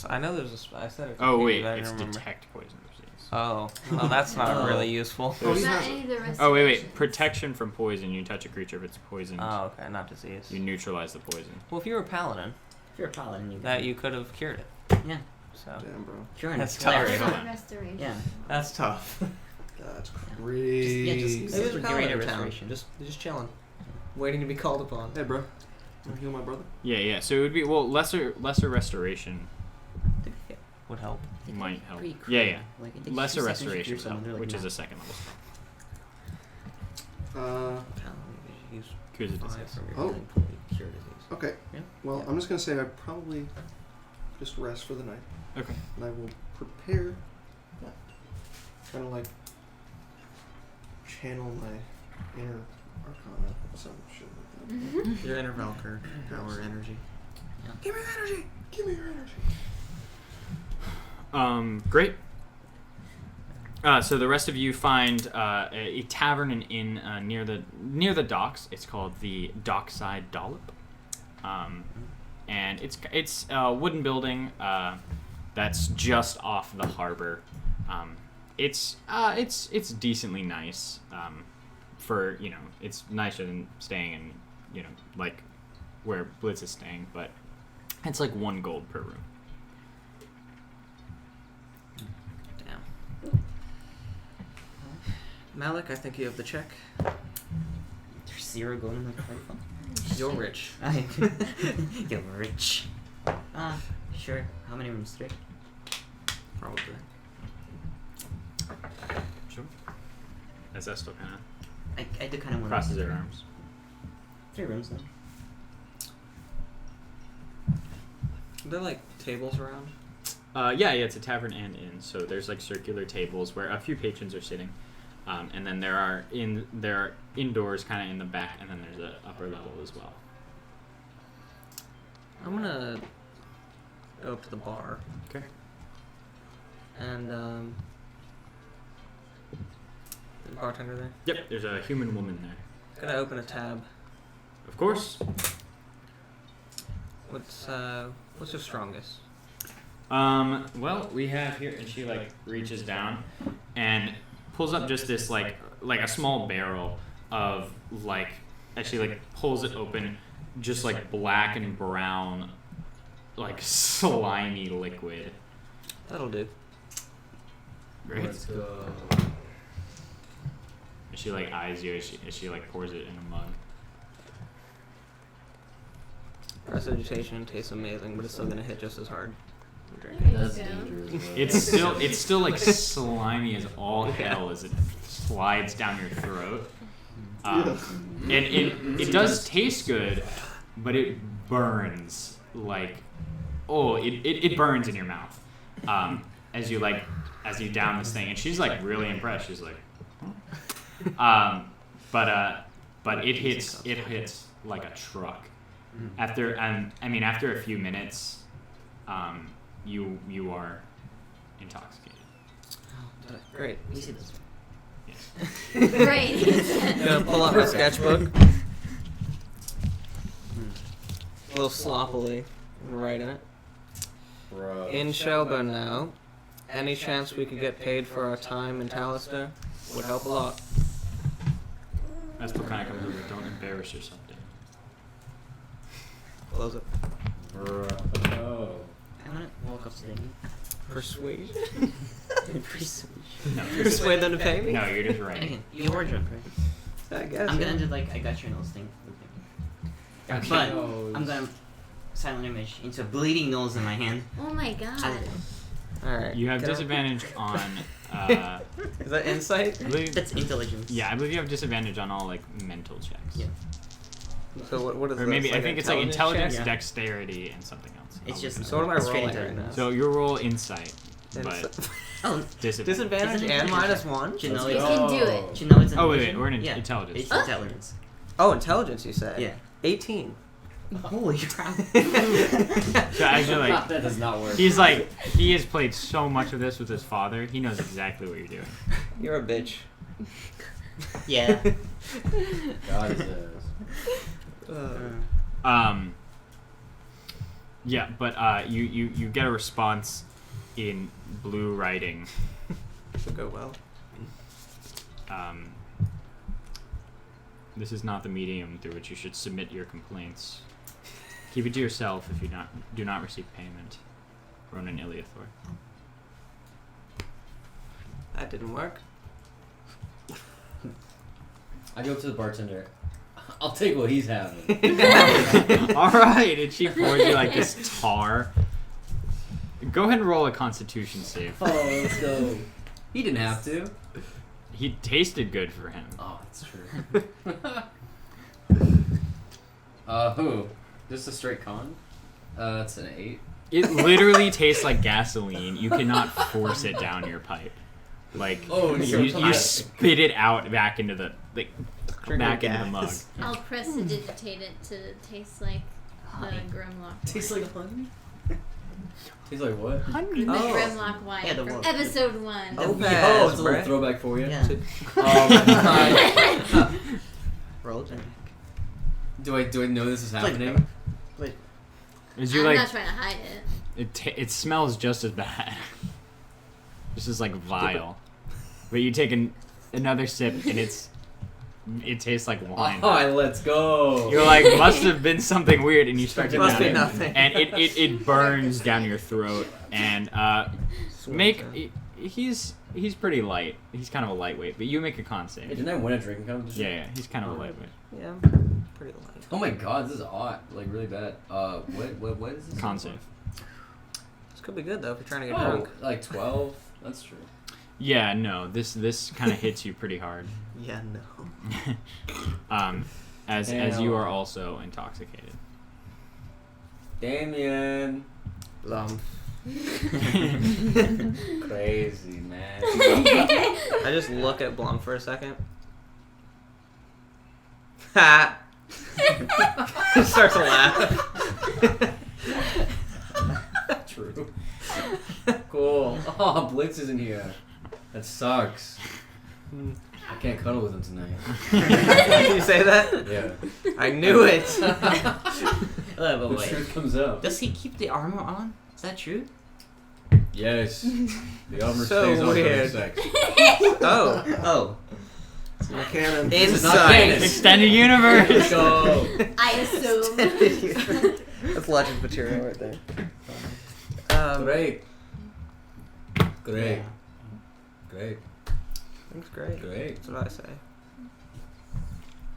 I know there's I said it. Oh wait, but I it's didn't remember. detect poison and disease. Oh, well, that's not really useful. What about any of the restorations? Oh wait, protection from poison. You touch a creature if it's poisoned. Oh, okay, not disease. You neutralize the poison. Well, if you were a paladin, If you're a paladin, you that you could have cured it. Yeah. So Damn, bro. If you're in That's a tough. cleric, Hold on. Restoration. Yeah. that's tough. That's Just crazy. Maybe Maybe it's there's a a paladin greater in town, restoration. just chilling, waiting to be called upon. Hey, bro. Wanna heal my brother? Yeah. So it would be lesser restoration Would help. They might take help. pretty Yeah. quick. Like, it takes Lesser 2 seconds to restoration, cure someone, though, they're which like, is "Nah." a second level spell. Paladin use Cures a 5 disease. from your Oh. healing pool to cure disease. Okay. Yeah. Well, Yeah. I'm just gonna say I probably just rest for the night, Okay. and I will prepare. Kind of like channel my inner arcana, some shit like that. Mm-hmm. Your inner Valkyr power energy. Give me your energy. Give me your energy. Great. So the rest of you find a tavern and inn near the docks. It's called the Dockside Dollop, and it's a wooden building that's just off the harbor. It's decently nice. For it's nicer than staying in like where Blitz is staying, but it's like 1 gold per room. Damn. Malik, I think you have the check. There's 0 gold in my credit fund. You're rich. You're rich. Sure. How many rooms? 3? Probably. Sure. As Estel kind of I do kind of want crosses her arms. 3 rooms then. Are there like tables around? Yeah, it's a tavern and inn. So there's like circular tables where a few patrons are sitting, and then there are indoors kind of in the back, and then there's an upper level as well. I'm gonna go up to the bar Okay. and the bartender there. Yep. There's a human woman there. Gonna open a tab. Of course. What's your strongest? Well, we have here, and she like reaches down and pulls up just this like a small barrel of like, as she like pulls it open, just like black and brown, like slimy liquid. That'll do. Great. Let's go. And she like eyes you as she like pours it in a mug. Prestidigitation tastes amazing, but it's still gonna hit just as hard. There you That's go. dangerous. Bro. It's still like slimy as all hell as it slides down your throat. And it does taste good, but it burns like it burns in your mouth as you down this thing. And she's like really impressed. She's like, but it hits like a truck. After a few minutes, you are intoxicated. Great. We see this. Great. Gonna pull out my sketchbook. A little sloppily, write in it. Bro. In Shelburn now, any chance we could get paid for our time in Talister would help a lot. That's what kind of comes over. Don't embarrass yourself. Close it. Bro. Oh. I want to walk up to them. Persuade. No, Persuade them to pay me? no, you're just right. Okay, you were drunk, right? I guess. I'm gonna do like I got your nose thing. Okay. But Nose. I'm gonna silent image into a bleeding nose in my hand. Oh my god. Alright. You have Can I- disadvantage on. Is that insight? I believe, That's intelligence. yeah, I believe you have disadvantage on all like mental checks. Yeah. So what is Or this? maybe I like think it's like intelligence intelligence, check? Yeah. dexterity, and something else. It's I'll just look it So what am I up. straight rolling right intelligence. now? So you roll insight, but Insi- Oh, disadvantage. Disadvantage and -1? do you know You it's can do it. do you know it's an Oh wait, illusion? we're in Yeah. intelligence. It's intelligence. Oh, intelligence you said? Yeah. 18. Holy crap. So actually, like, That does not work. he has played so much of this with his father. He knows exactly what you're doing. You're a bitch. Yeah. God says. Yeah, but you get a response in blue writing. Should go well. This is not the medium through which you should submit your complaints. Keep it to yourself if you do not receive payment. Ronan Iliathor. That didn't work. I go up to the bartender. I'll take what he's having. All right, and she pours you like this tar. Go ahead and roll a Constitution save. Oh, let's go. He didn't have to. He tasted good for him. Oh, that's true. Who? Just a straight con? That's an 8. It literally tastes like gasoline. You cannot force it down your pipe. Like you spit it out back into the back into the mug. I'll prestidigitate it to taste like the Grimlock. Tastes like honey? Tastes like what? The Oh. Grimlock wine Yeah, the from one. episode 1. Oh, It's a pass, little Brett. throwback for you. Yeah. Roll it. Do I know this is Like, happening? Is I'm you like not trying to hide it. it smells just as bad. This is like vile. But you take another sip and it tastes like wine. Oh, let's go. You're like, must have been something weird, and you start to Must be down it. nothing. And it burns down your throat. And he's pretty light. He's kind of a lightweight, but you make a con Hey, save. didn't I win a drinking competition? Yeah, he's kind of a lightweight. Yeah, pretty light. Oh my god, this is hot. Like, really bad. What is this? Con save. This could be good though if you're trying to get Oh, drunk. like 12? That's true. Yeah, no, this kind of hits you pretty hard. Yeah, no. As you are also intoxicated. Damien. Lump. Crazy, man. I just look at Blum for a second. Ha! Starts to laugh. True. Cool. Oh, Blitz isn't here. That sucks. I can't cuddle with him tonight. Did you say that? Yeah. I knew it. But The wait. truth comes out. Does he keep the armor on? Is that true? Yes. The armor So stays on weird. for sex. Oh. Oh. It's not canon. This is not Inside. canon. Extended universe. Let's go. I assume. That's legend material right there. Great. Great. Yeah. Great. Looks great. Great. That's what I say.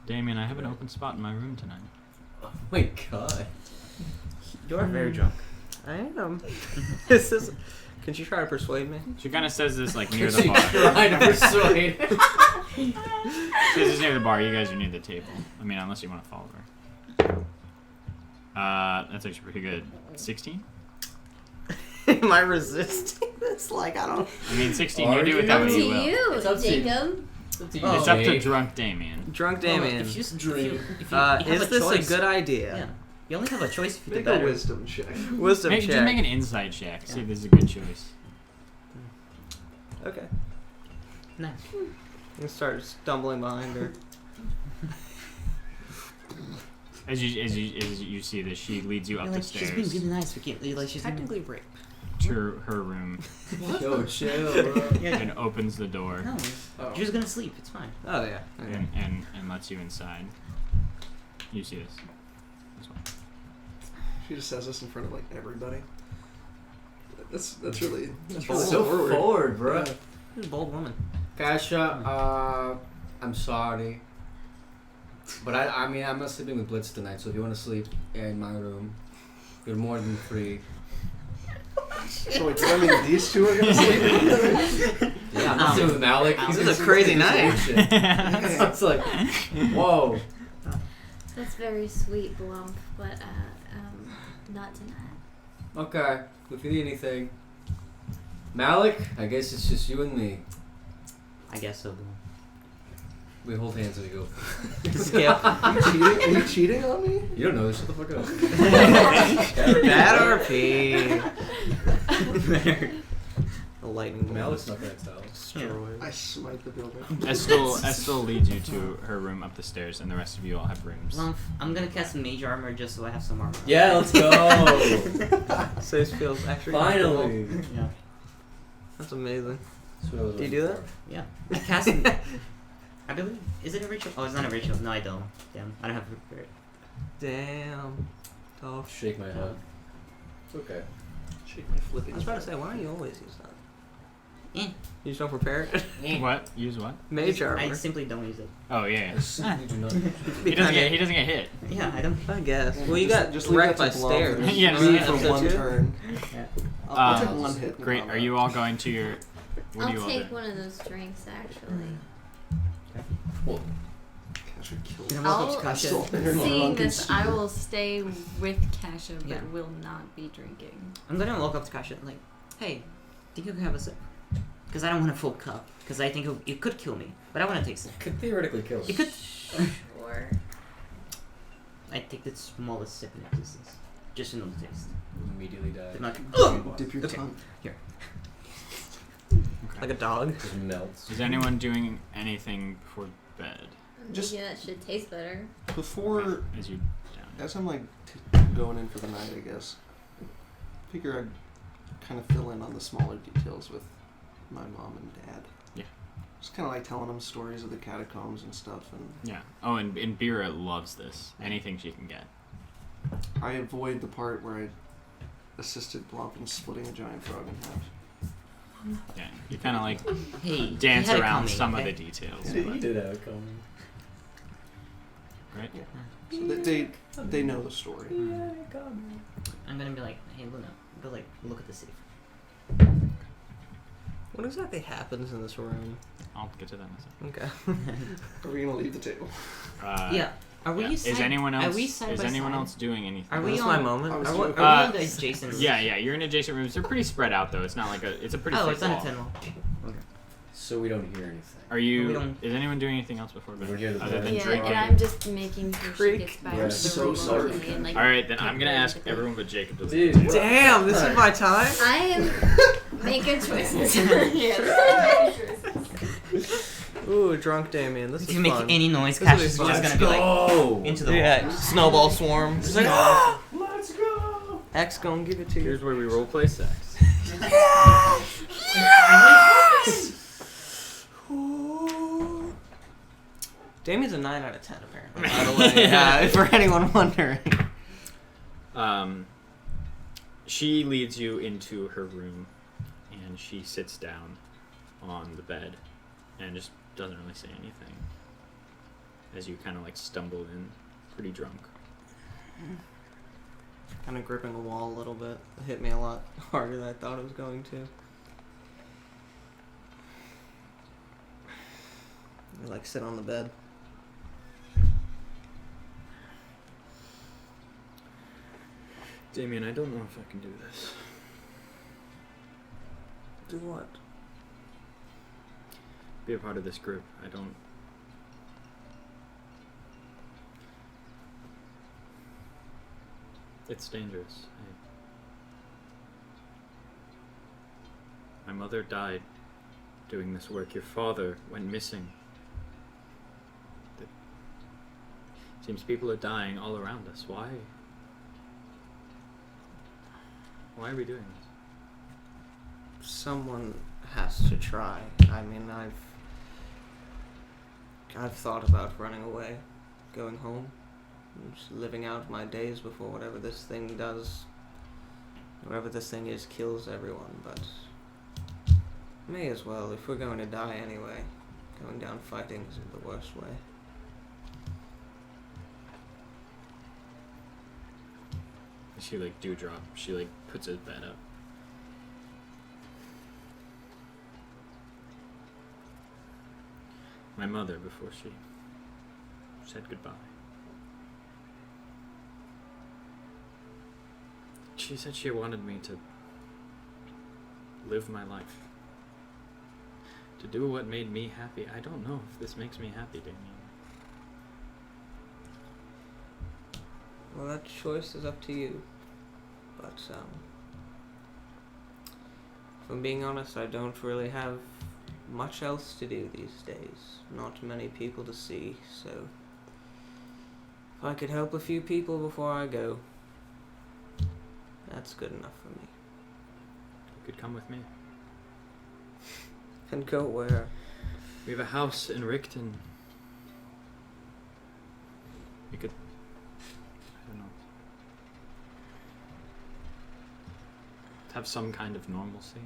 Damien, I have an open spot in my room tonight. Oh my god. You are very drunk. I am. This is. Can you try to persuade me? She kind of says this like near the She bar. tried to persuade. She says this near the bar. You guys are near the table. I mean, unless you want to follow her. That's actually pretty good. 16? Am I resisting this? Like, I don't. I mean, 16. Are You do you? with Up that to what you will. you, It's up to you. Jacob. Oh. It's up to Jake. drunk Damien. Drunk Damien. If you Drink. have Is a this choice, a good idea? Yeah. You only have a choice if you do Make a better. wisdom check. Wisdom Just check. make an insight check. See if this is a good choice. Okay. Nice. You start stumbling behind her. As you see this, she leads you up You're the like, she's stairs being really nice. We can't, like, she's Technically rape. to her room Yo, chill, bro. and opens the door No, Oh. you're just gonna sleep. It's fine. Oh yeah. Okay. and lets you inside. You see this. This one. She just says this in front of like everybody. That's really So forward, bro. Yeah. She's a bold woman. Kasha, I'm sorry. But I mean, I'm not sleeping with Blitz tonight, so if you want to sleep in my room, you're more than free. So wait, does that mean these two are gonna sleep? Yeah, I'm not sleeping with Malik. This is a crazy night. It's like, whoa. That's very sweet, Blump, but not tonight. Okay, if you need anything. Malik, I guess it's just you and me. I guess so. We hold hands and we go. Skip. Are you cheating on me? You don't know this, shut the fuck up. That or pee. lightning bolt. Mel is not gonna tell. Destroy. I smite the building. Estel leads you to her room up the stairs, and the rest of you all have rooms. Well, I'm gonna cast Mage Armor just so I have some armor. Yeah, let's go. Saves feels actually Finally. Yeah. That's amazing. That's what I was Do you waiting do that? for. Yeah. I cast it. I believe. Is it a ritual? Oh, it's not a ritual. No, I don't. Damn. I don't have it prepared. Damn. Tough. Shake my head. It's okay. Shake my flipping. I was about to say, why don't you always use that? Eh. You just don't prepare it? What? Use what? Mage I armor. simply don't use it. Oh yeah. I simply do not. He doesn't get hit. Yeah, I don't. I guess. Yeah, Well, you just- got just leave wrecked that by to Bluff. stairs. Yeah, Me right. for Episode one two? turn. Yeah. I'll take Um, one hit. Great. Are you all going to your? What do you I'll all take do? one of those drinks actually. Well, Cash would kill Can I me. walk I'll- up to Kasha? Seeing this, I will stay with Kasha, but Yeah. will not be drinking. I'm gonna walk up to Kasha like, hey, think you can have a sip? Because I don't want a full cup. Because I think it could kill me. But I want to take some. could theoretically kill It me. could. Sure. I take the smallest sip in existence. Just to know the taste. Immediately die. I'm like, Dip your Okay. tongue. Like a dog. Just melts. Is anyone doing anything before bed? Just- Maybe that should taste better. Before, As you down. as I'm like going in for the night, I guess. Figure I'd kind of fill in on the smaller details with my mom and dad. Yeah. Just kind of like telling them stories of the catacombs and stuff, and Yeah. Oh, and Bira loves this. Anything she can get. I avoid the part where I assisted Blomp in splitting a giant frog in half. Yeah. You kind of like hey, dance he had it around coming, some okay? of the details. He but- did have it coming. right? So they know the story. I'm gonna be like, hey Luna, go like look at the safe. What exactly happens in this room? I'll get to that in a second. Okay. Are we gonna leave the table? Yeah. Are we Yeah. side, Is anyone else? Are we side Is by anyone side? else doing anything? Are we This is on? my moment. I was Are we, are joking. we on the adjacent? Yeah. You're in adjacent rooms. They're pretty spread out though. It's not like a. It's a pretty. Oh, thick it's on a wall. 10 wall. So we don't hear anything. Are We you? don't- Is anyone doing anything else before We bed? don't hear the Other than voice. Yeah, drinking? and I'm just making sure she Creak. gets back Yeah, to the so room sorry. okay and like. All right, then I'm get gonna ready ask to go. everyone but Jacob to Dude, leave. what? Damn, this is my time. I am making choices. Ooh, drunk Damien. This If is you make fun. any noise, This will Cash be is fun. just gonna be like Oh! into the wall. Yeah, snowball swarm. It's like, Let's go! X gonna give it to you. Here's where we roleplay sex. Damien's a 9 out of 10 apparently. By the way, for anyone wondering. She leads you into her room, and she sits down on the bed, and just doesn't really say anything. As you kind of like stumble in, pretty drunk. Kind of gripping the wall a little bit. It hit me a lot harder than I thought it was going to. I like sit on the bed. Damien, I don't know if I can do this. Do what? Be a part of this group. I don't. It's dangerous. My mother died doing this work. Your father went missing. Seems people are dying all around us. Why? Why are we doing this? Someone has to try. I mean, I've thought about running away, going home, just living out my days before whatever this thing does, whatever this thing is, kills everyone. But may as well. If we're going to die anyway, going down fighting isn't the worst way. She like dewdrop. She like puts his bed up. My mother, before she said goodbye, she said she wanted me to live my life, to do what made me happy. I don't know if this makes me happy, Damien. Well, that choice is up to you. But if I'm being honest, I don't really have much else to do these days. Not many people to see, so if I could help a few people before I go, that's good enough for me. You could come with me. And go where? We have a house in Rickton. We could, I don't know, have some kind of normalcy.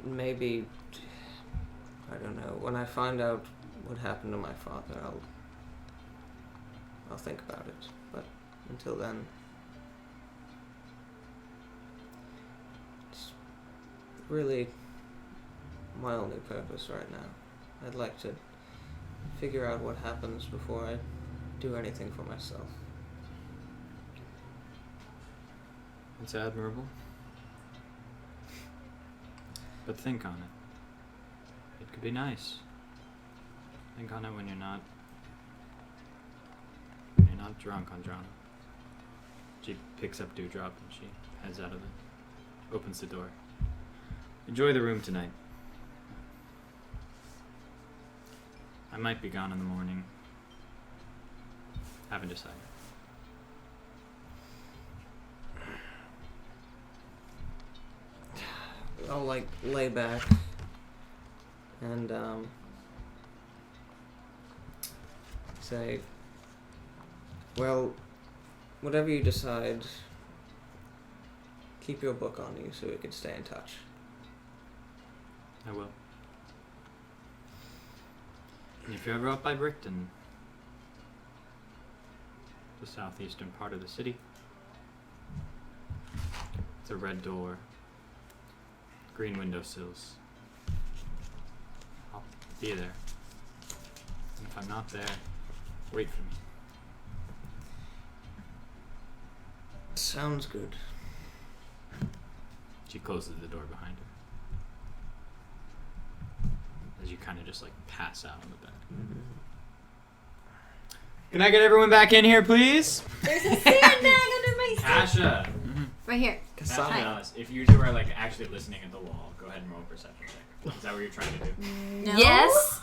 Maybe, I don't know, when I find out what happened to my father, I'll think about it. But until then, it's really my only purpose right now. I'd like to figure out what happens before I do anything for myself. It's admirable. But think on it. It could be nice. Think on it when you're not drunk on Drana. She picks up Dewdrop and she heads out of it. Opens the door. Enjoy the room tonight. I might be gone in the morning. Haven't decided. I'll lay back and say, well, whatever you decide, keep your book on you so we can stay in touch. I will. And if you're ever up by Brickton, the southeastern part of the city, it's a red door, green windowsills. I'll be there. And if I'm not there, wait for me. Sounds good. She closes the door behind her. As you kind of just pass out on the bed. Mm-hmm. Can I get everyone back in here, please? There's a sandbag under my seat. Kasha. Right here. Kasha, Hi. Alice, if you two are actually listening at the wall, go ahead and roll a perception check. Is that what you're trying to do? No. Yes.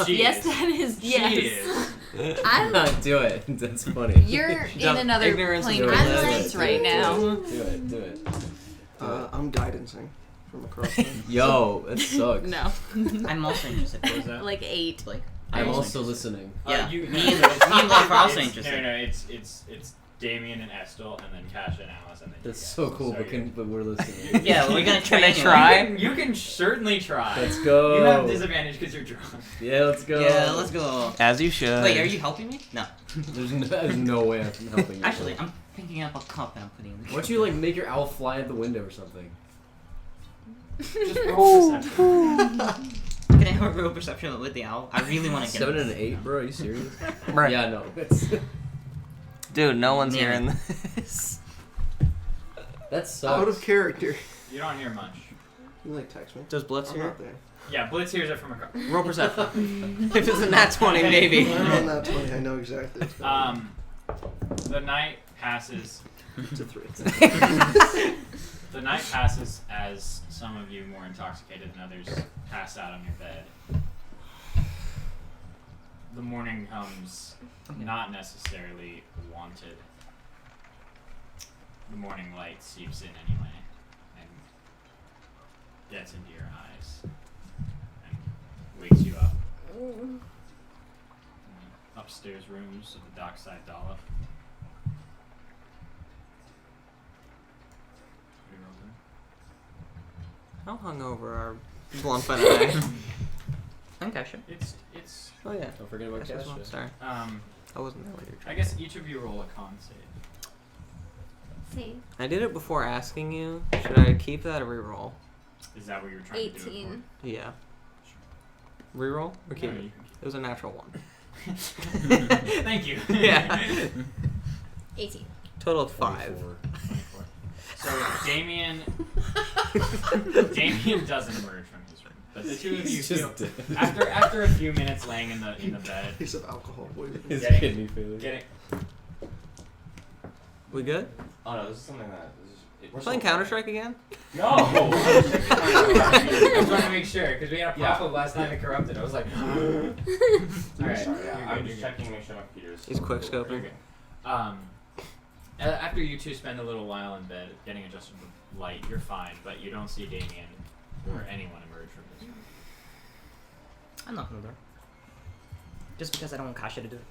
She Yes, is. that is. She Yes. is. I'm. Do it. That's funny. You're in Dumb another ignorance plane is of really existence good. right now. Do it. I'm guidancing from across the Yo, that sucks. No. I'm also interested. What was that? Like 8. I'm also listening. Yeah. You, Me and Leif are also it's- interested. No, it's Damien and Estel, and then Kasha and Alice, and then That's you so guys. cool, you- but we're listening. Yeah, we're gonna try. Can I anyway. try? You can certainly try. Let's go. You have disadvantage because you're drunk. Yeah, let's go. Yeah, let's go. As you should. Wait, are you helping me? No. There's no way I'm helping you. Actually, I'm picking up a cup and I'm putting it in the Why don't you make your owl fly at the window or something? Just roll perception. Can I have a real perception with the owl? I really want to get 7 and an 8, bro. Are you serious? Right. Yeah, no. It's Dude, no one's Yeah. hearing this. that sucks. out of character. You don't hear much. You text me. Does Blitz I'm hear? not there. Yeah, Blitz hears it from across. Roll perception. If it's a nat 20, maybe. I'm on that 20. I know exactly. What's going on. The night passes. It's a 3. The night passes as some of you more intoxicated than others pass out on your bed. The morning comes not necessarily wanted. The morning light seeps in anyway and gets into your eyes and wakes you up. In the upstairs rooms of the Dockside Dollop. How hungover are Blump and I? I'm Kasha. It's Oh yeah. Don't forget about That's Cash. one. Sorry, I wasn't there when you were I trying. guess each of you roll a con save. See. I did it before asking you. Should I keep that or reroll? Is that what you were trying to do? 18. Yeah. Reroll or keep it? You It was a natural one. can Thank you. Yeah. 18. Total of 5. 24. So Damien doesn't emerge from his room. But the two of you He's feel just after a few minutes laying in the bed, Piece of alcohol poisoning. His Getting- kidney failure. getting We good? Oh no, this is something that. We're playing Counter-Strike again? No! I was checking my I just want to make sure because we had a problem last time it corrupted. I was like, all right. Sorry, yeah. You're I'm good, just you're checking to make sure my computer's. He's quick You're scoping. good. After you two spend a little while in bed getting adjusted to light, you're fine, but you don't see Damien or anyone emerge from this room. I'm knocking on the door. Just because I don't want Kasha to do it.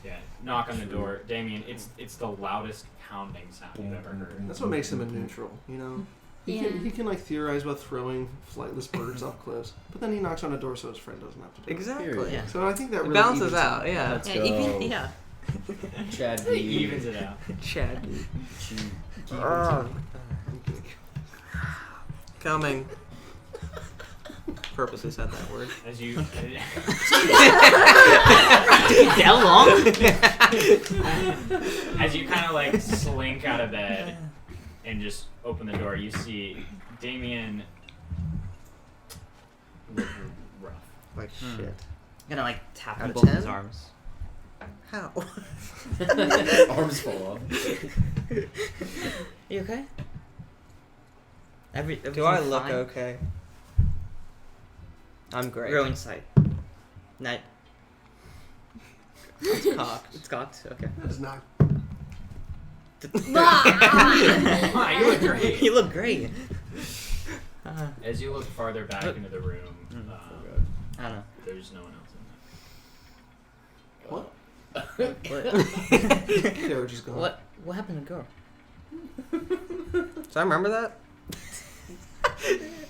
Yeah, knock on the door. Damien, it's the loudest pounding sound you've ever heard. That's what makes him a neutral, you know? He can like theorize about throwing flightless birds off cliffs, but then he knocks on a door so his friend doesn't have to do it. Exactly. Yeah. So I think that It really balances evens out, yeah. Let's Yeah, go. even, yeah. Chad It evens it out. Chad. Coming. Purposely said that word. As you That long? as you kind of like slink out of bed and just open the door, you see Damien look rough. Like shit. I'm gonna like tap Out him of both 10? his arms. How? Arms fall off. You okay? Do I everything's look fine? okay? I'm great. Row inside. Not. It's cocked. It's cocked. Okay. That is not. Ah, you look great. You look great. As you look farther back into the room, I don't know. there's no one else in What? What? They were just gone. What happened to the girl? So I remember that?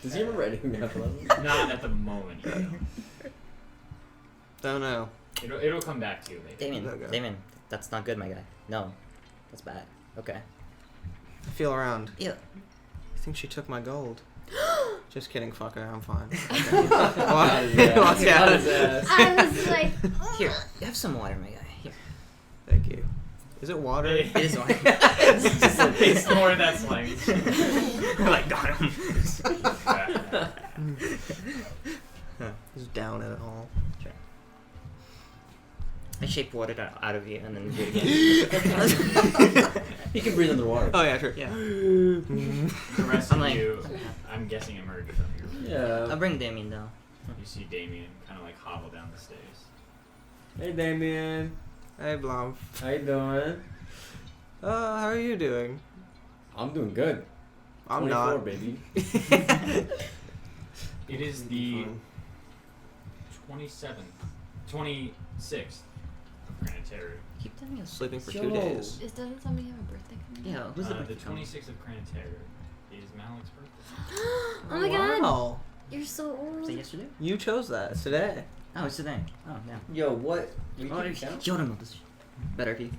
Does he remember anything that level? there. Not at the moment. You Don't know. don't. It'll come back to you later. Damien, Okay. Damien, that's not good, my guy. No, that's bad. Okay. Feel around. Yeah. I think she took my gold. Just kidding, fucker. I'm fine. Out his ass. Walk out. Out his ass. I was like, Here, have some water, my guy. Here. Thank you. Is it water? It is water. It's more that slang. Like, got him. He's down at it all. I shape water out of you and then do it again. He can breathe underwater. Oh yeah, sure. Yeah. The rest I'm of like- you, I'm guessing, emerge from your room. Yeah. I'll bring Damien down. You see Damien kind of like hobble down the stairs. Hey Damien. Hey, Blom. How you doing? How are you doing? I'm doing good. I'm 24, not. baby. It is the 26th of Granitaria. Keep telling us. Sleeping for Yo. 2 days. doesn't somebody have a birthday coming Yeah, who's the The birthday coming? 26th of Granitaria is Malik's birthday. Oh my god, Wow. you're so old. Was it yesterday? You chose that. It's today. Oh, it's today. Oh, yeah. Yo, what? We Oh, keep count? Joejoemyo this better he.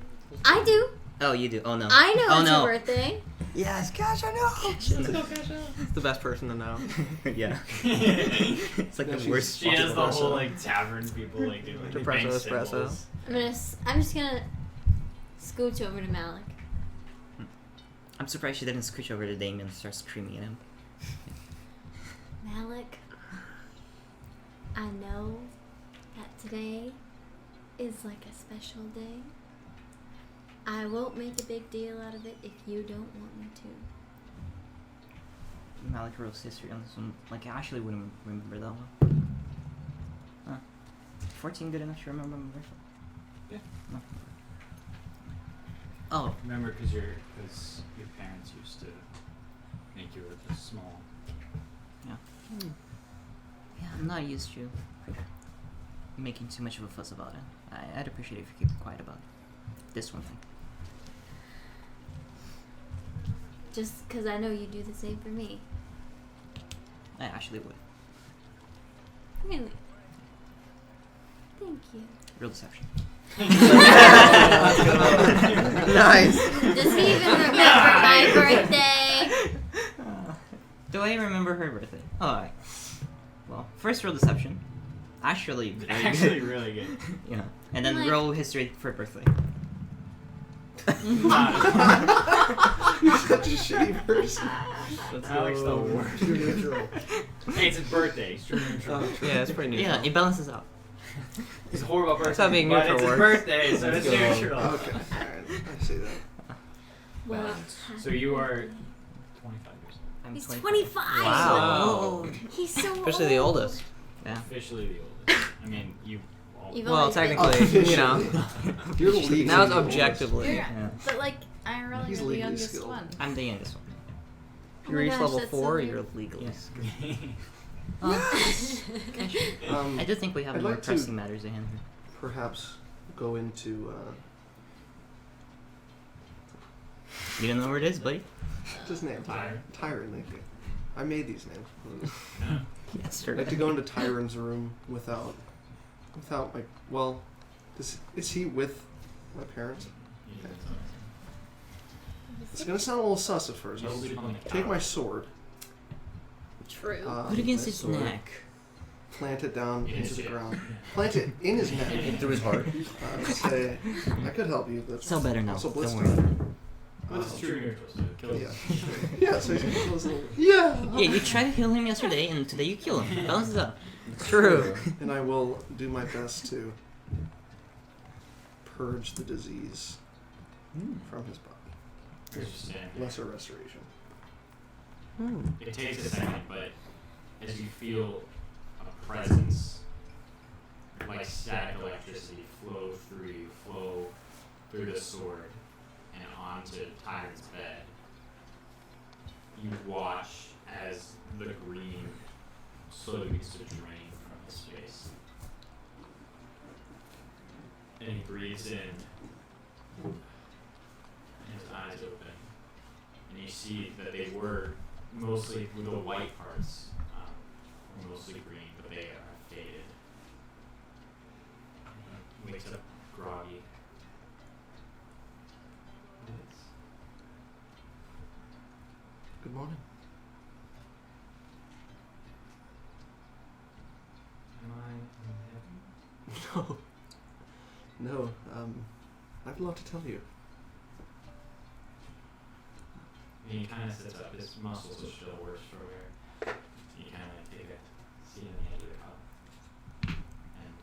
I do. Oh, you do. Oh no. I know Oh it's no. your birthday. Yes, gosh, I know. It's the best person to know. Yeah. It's like Yeah, the she's- worst. She has the Espresso. whole like tavern people like doing like, Espresso, bang espresso. cymbals. I'm just gonna scooch over to Malik. I'm surprised she didn't scooch over to Damien and start screaming at him. Malik, I know that today is like a special day. I won't make a big deal out of it if you don't want me to. Malik wrote history on this one. Like, I actually wouldn't remember that one. Huh. 14 good enough to remember my birthday? Yeah. No. Oh, Remember, because your parents used to make you a small. yeah, I'm not used to making too much of a fuss about it. I'd appreciate it if you keep quiet about this one thing. Just because I know you do the same for me. I actually would. Really? Thank you. Real deception. Nice. Does he even remember my birthday? Do I remember her birthday? Alright. Well, first real deception. Actually, very Actually, good. really good. Yeah. And then Like- roll history for birthday. You're such a shitty person. Alex the worst. True neutral. Hey, it's his birthday. He's true neutral. Yeah, it's pretty neutral. Yeah, it balances out. He's a horrible person. That's how being but neutral it's his works. birthday, so it's Let's go. neutral. Okay, alright. I see that. Well, So you are 25 years old. I'm he's 25. 25. Wow. He's so Especially the old. oldest. Yeah. Officially the oldest. I mean, you all. You've Well, always been- technically, you know. You're legally Now it's the oldest. objectively. Yeah. But like, I really He's you're the legally youngest skilled. one. I'm the youngest one. Oh You my reach gosh, level that's so 4, weird. you're legally Yes. skilled. I do think we have I'd more like to- pressing matters at hand here. Perhaps go into You don't know where it is, buddy? what's his name? Tyron. Tyron, thank you. I made these names. I'd Yesterday. like to go into Tyron's room without my. Well, is he with my parents? It's gonna sound a little sus at first. I'll take my sword, True. Put against my its sword, neck. plant it down into the ground, plant it in his neck. Through his heart. Say, I could help you. But So better now. also Don't Blitz worry. doesn't. But it's true neutral, so it kills Yeah. Yeah. So he goes a little. Yeah. Yeah, you tried to kill him yesterday, and today you kill him. Balances out. True. And I will do my best to purge the disease from his body. Interesting. Lesser restoration. It takes a second, but as you feel a presence, like static electricity, flow through you, flow through the sword, and onto Tyron's bed, you watch as the green slowly begins to drain from his face. And he breathes in, and his eyes open. And you see that they were mostly the white parts, were mostly green, but they are faded. And he wakes up groggy. Good morning. Am I in heaven? No. No. I have a lot to tell you. And he kind of sits up. His muscles are still worse for wear. You kind of like take a seat on the edge of the cup. And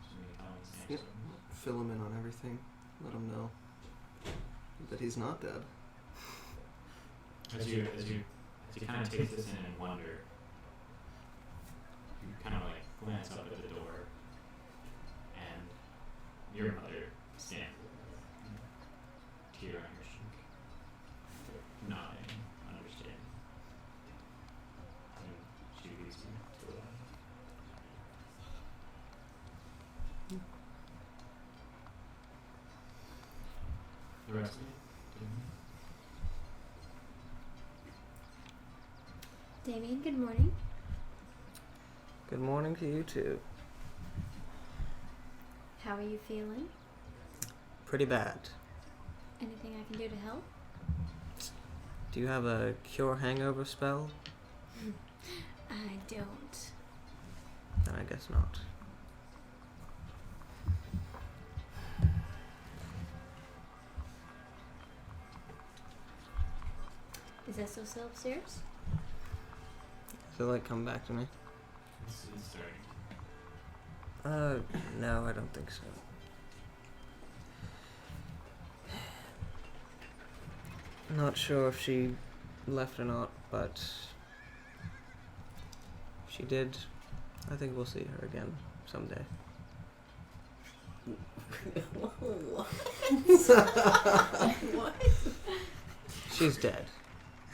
just make comments next Yep. to him. Fill him in on everything. Let him know that he's not dead. As you kind of take this in and wonder, you kind of like glance up at the door, and your mother stands there, tear on your cheek, nodding, understanding. And she leads you to the light. The rest of you? Damien, good morning. Good morning to you too. How are you feeling? Pretty bad. Anything I can do to help? Do you have a cure hangover spell? I don't. Then I guess not. Is that still upstairs? Does it like come back to me? It's starting. No, I don't think so. Not sure if she left or not, but if she did, I think we'll see her again someday. What? She's dead.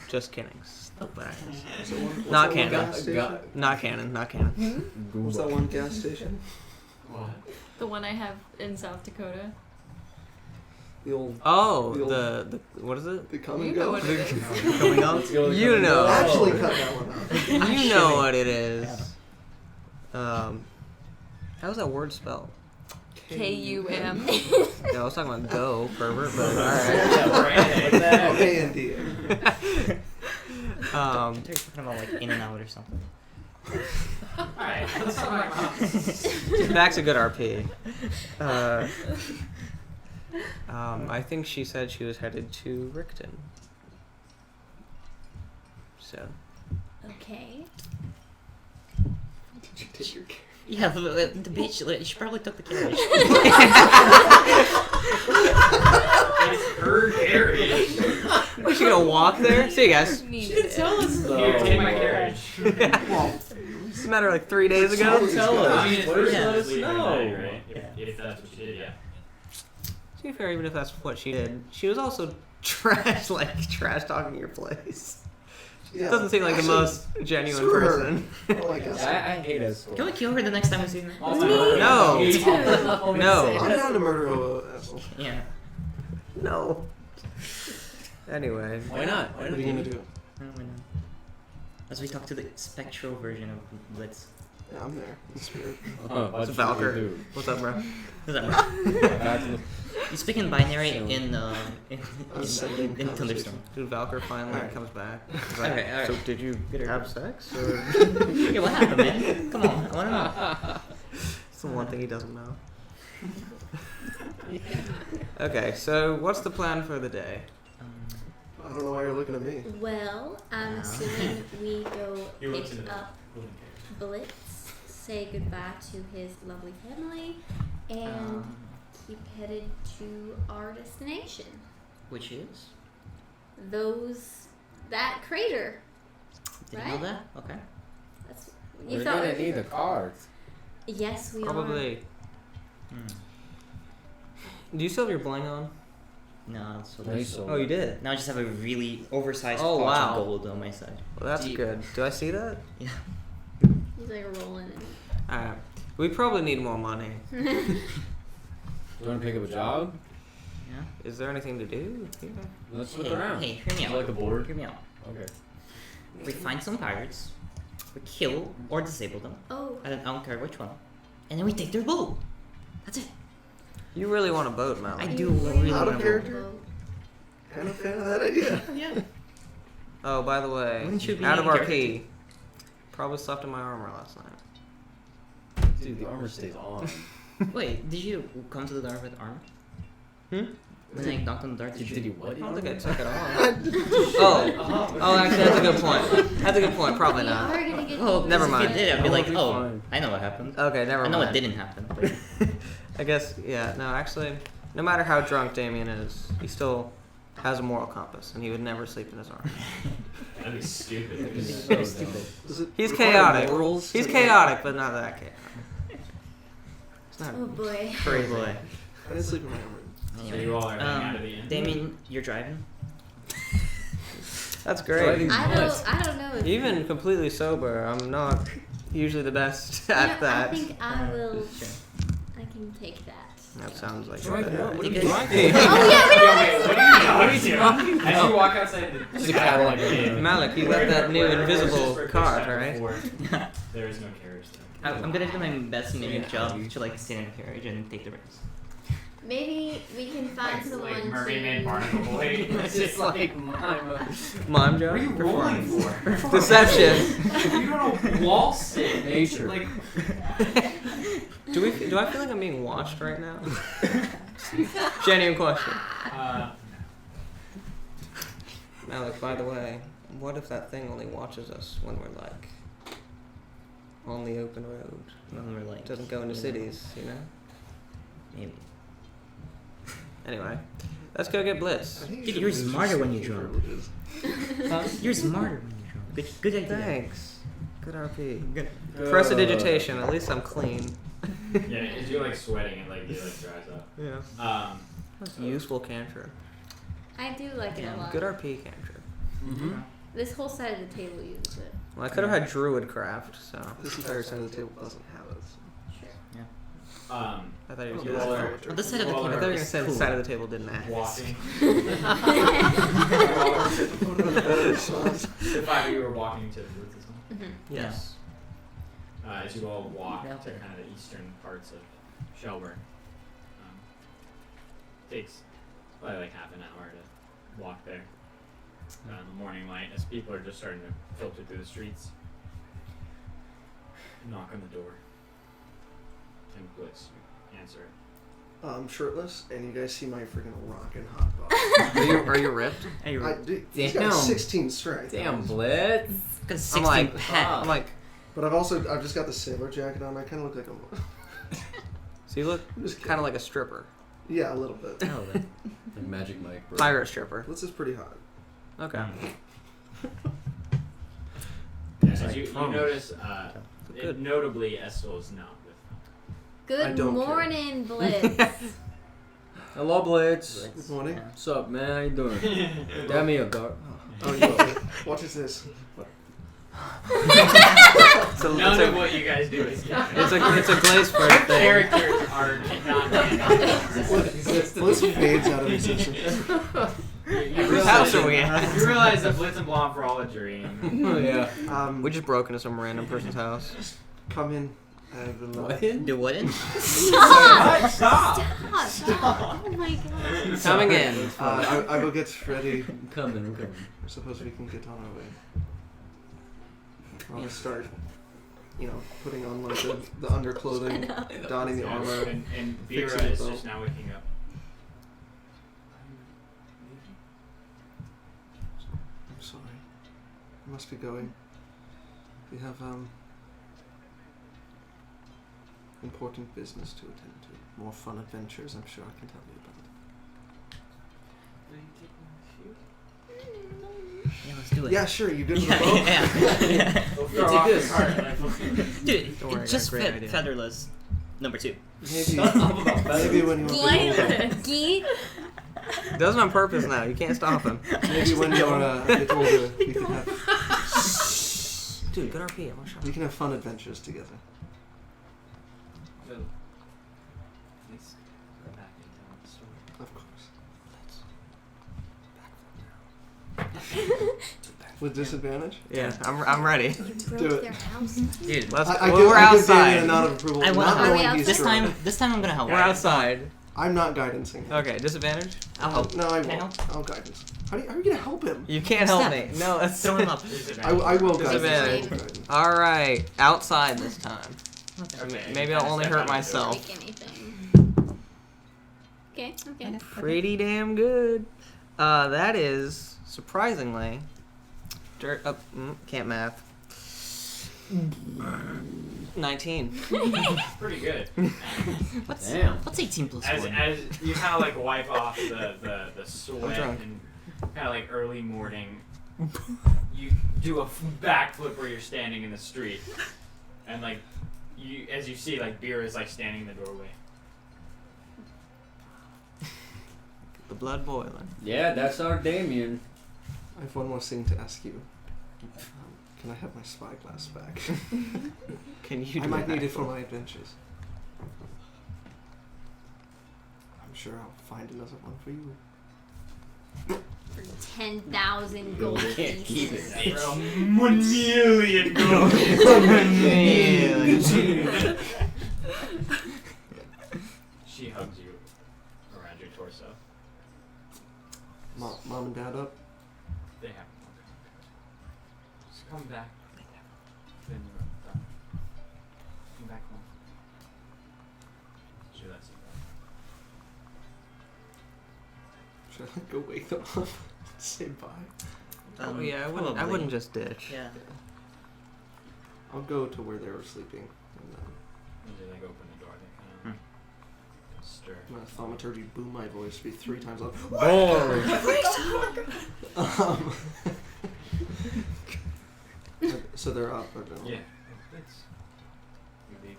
Just kidding. Stop that. So what's Not that one canon. gas station? Not canon. Not canon. What's that one gas station? What? The one I have in South Dakota. The old. Oh, The old- the what is it? The come You and know go. what it is. Coming up? You know. Actually, cut that one out. You know what it is. How's that word spelled? K-U-M. Yeah, I was talking about go, pervert, but alright. Oh, A&D. They're talking about like in and out or something. Alright, let's talk about Back's a good RP. I think she said she was headed to Rickton. So. Okay. Did you take your carriage? Yeah, the bitch. She probably took the carriage. It's her carriage. Was she gonna walk there? See you guys. Needed Tell us Here, take my carriage. It's a matter of like 3 days ago. Tell us. I mean, it's What first did you let let us us know, know? right? If that's what she did, yeah. To be fair, even if that's what she did, she was also trash talking your place. Yeah. Doesn't seem like the most genuine Screw her. person. Oh, I guess. I hate us. Can we kill her the next time we see her? No. No. I'm down to murder a asshole. Yeah. No. Anyway. Why not? Why What not? are you gonna do? Why not? As we talk to the spectral version of Blitz. Yeah, I'm there. In spirit. It's Valkyr. What's up, bro? What's up, bro? You speak in binary in Thunderstorm. Dude, Valkyr finally Alright. comes back. Okay, alright. So did you have sex? Or? Yeah, what happened, man? Come on, I wanna know. It's the one thing he doesn't know. Okay, so what's the plan for the day? I don't know why you're looking at me. Well, I'm assuming we go You looked pick into up Blitz, say goodbye to his lovely family, and keep headed to our destination. Which is? That crater. Didn't know Right? that? Okay. That's you We're thought. gonna need the cards. Yes, we are. Probably. Do you still have your bling on? No, so No, there's... so- Oh, you did? Now I just have a really oversized Oh, patch wow. of gold on my side. Well, that's Gee. good. Do I see that? Yeah. He's like rolling in. Alright. We probably need more money. You wanna pick up a job? Yeah. Is there anything to do? Yeah. Let's look Hey, around. hey, hear me Would out. you like a board? Hear me out. Okay. We find some pirates, we kill or disable them. Oh, I don't care which one. And then we take their boat. That's it. You really want a boat, Mal? I do really Out of want to character? Kind of fan of that idea. Yeah. Oh, by the way, Wouldn't you be out of in character RP, probably slept in my armor last night. Dude, the armor stays on. Wait, did you come to the door with armor? When I knocked on the door, Did you what? I don't think I took it off. Oh, actually, that's a good point. That's a good point. Probably we not. are gonna get. Oh, Never if mind. you did, I'd be Oh, like, it'll be oh, fine. I know what happened. Okay, never I mind. know what didn't happen. But I guess, yeah. No, actually, no matter how drunk Damien is, he still has a moral compass, and he would never sleep in his armor. That'd be stupid. That'd be so so stupid. dumb. Does it He's require chaotic. morals He's to- chaotic, but not that chaotic. It's not Oh boy. crazy. Oh boy. I didn't sleep in my armor. So you all are heading out of the inn. Damien, you're driving. That's great. Driving I Blitz. don't know. If, Even completely sober, I'm not usually the best you know, at that. I think I will. Sure. I can take that. That sounds like Driving a what? good What are Think you it- driving? Oh yeah, we don't. Wait, what are you doing? As you walk outside the Just a Cadillac. inn, Malik, you where got that the- new where the horse invisible just card, stopped right? before, there is no carriage there. I'm gonna do my best mimic Yeah. job to like stay in a carriage and take the reins. Maybe we can find someone like to. Mermaid Barnacle Boy. It's just like mime. Mime job? What are you rolling for? Deception. You don't know wall sit. Nature. Like, Do I feel like I'm being watched right now? Genuine question. Malik, by the way, what if that thing only watches us when we're like on the open road? When we're like, It doesn't go into you know, cities, you know? Maybe. Anyway, let's go get Blitz. I think Dude, should you're lose your smarter when you safety drunk. privileges. You're smarter when you're drunk. Good idea. Thanks. Good RP. Good. Prestidigitation, at least I'm clean. yeah, because you're like sweating and like it like dries up. Yeah. That's a useful cantrip. I do like it a lot. Good RP cantrip. Mm-hmm. This whole side of the table uses it. Well, I could have had Druid craft, so This entire side of the table doesn't have it. Sure. I thought you were Oh, gonna that's say. fair. On this side of the Well, I table thought you were is gonna say cool. the side of the table didn't ask. walking. Would have been a better response. The five of you were walking to the Blitz as well. Mhm. Yes. As you all walk Yeah. to kind of the eastern parts of Shelburn. Takes probably like half an hour to walk there. In the morning light, as people are just starting to filter through the streets. Knock on the door. And Blitz, you answer it. shirtless, and you guys see my freaking rockin' hot body. Are you ripped? Hey, He's got 16 strength. Damn, Blitz. got 16 I'm like, But I've just got the sailor jacket on. I kind of look like a. so you look Just kind of like a stripper, Yeah, a little bit. Oh, that. Like Magic Mike, bro. pirate stripper. This is pretty hot. Okay. As you notice, Good. notably, Estel is not with them. I Good don't morning, Blitz. Hello, Blitz. Good morning. What's up, man? How you doing? Damn me a guard. Oh, yeah. What is this? None of what you guys do is It's a glaze bird thing. Characters are not Blitz fades out of existence. Whose house are we at? You realize that Blitz and Blonde for all a dream. Oh, yeah. We just broke into some random person's house. Come in. I will, What? Do what in? Stop! Stop! Stop! Oh my god. Coming in. I will get ready. I'm coming. I suppose we can get on our way. I'll start, putting on like the underclothing, donning the armor. And fixing Vera the is boat. just now waking up. I'm sorry. I must be going. We have important business to attend to. More fun adventures, I'm sure I can tell you about. Yeah, let's do it. Yeah, sure. You good with the boat? Yeah. Dude, Don't worry, I it's got just a great idea. featherless. Number 2. Maybe when you Gee. Does it on purpose now. You can't stop him. maybe when you're a bit older, we can have Dude, good RP. I'm we can have fun adventures together. Of course. With disadvantage? Yeah, I'm ready. Broke Do it. their house. Dude, Let's. I we're give Damian a outside. nod of approval. I want not to Are we knowing he's this drunk. time I'm gonna help. We're outside. I'm not guidancing him. Okay, disadvantage. I'll help. No, I Can I won't. I'll guidance. How are you gonna help him? You can't help Step. me. No, that's Throw him up. I will guidance. Disadvantage. I will guidance. All right, outside this time. Okay. Maybe I'll only hurt Don't myself. break anything. Okay. Pretty damn good. That is surprisingly. Can't math. 19. Pretty good. What's Damn. what's 18 plus As 1? you kind of like wipe off the sweat drunk. and kind of like early morning, you do a backflip where you're standing in the street, and like as you see, like beer is like standing in the doorway. The blood boiling. Yeah, that's our Damien. I have one more thing to ask you. Can I have my spyglass back? Can you? I might need it for my adventures. I'm sure I'll find another one for you. For 10,000 gold You can't keep pieces. it. It's 1 million gold. She hugs you around your torso. Mom and Dad up? They have just come back. Then you're done. Come back home. Sure, that's it. Should I go wake them up? Say bye. Oh yeah, I wouldn't. I probably. wouldn't just ditch. Yeah. I'll go to where they were sleeping. And You like open the door. They kind of stir. I'm gonna thaumaturgy boom my voice to be 3 times loud. So they're up, but Yeah. It's you leaving.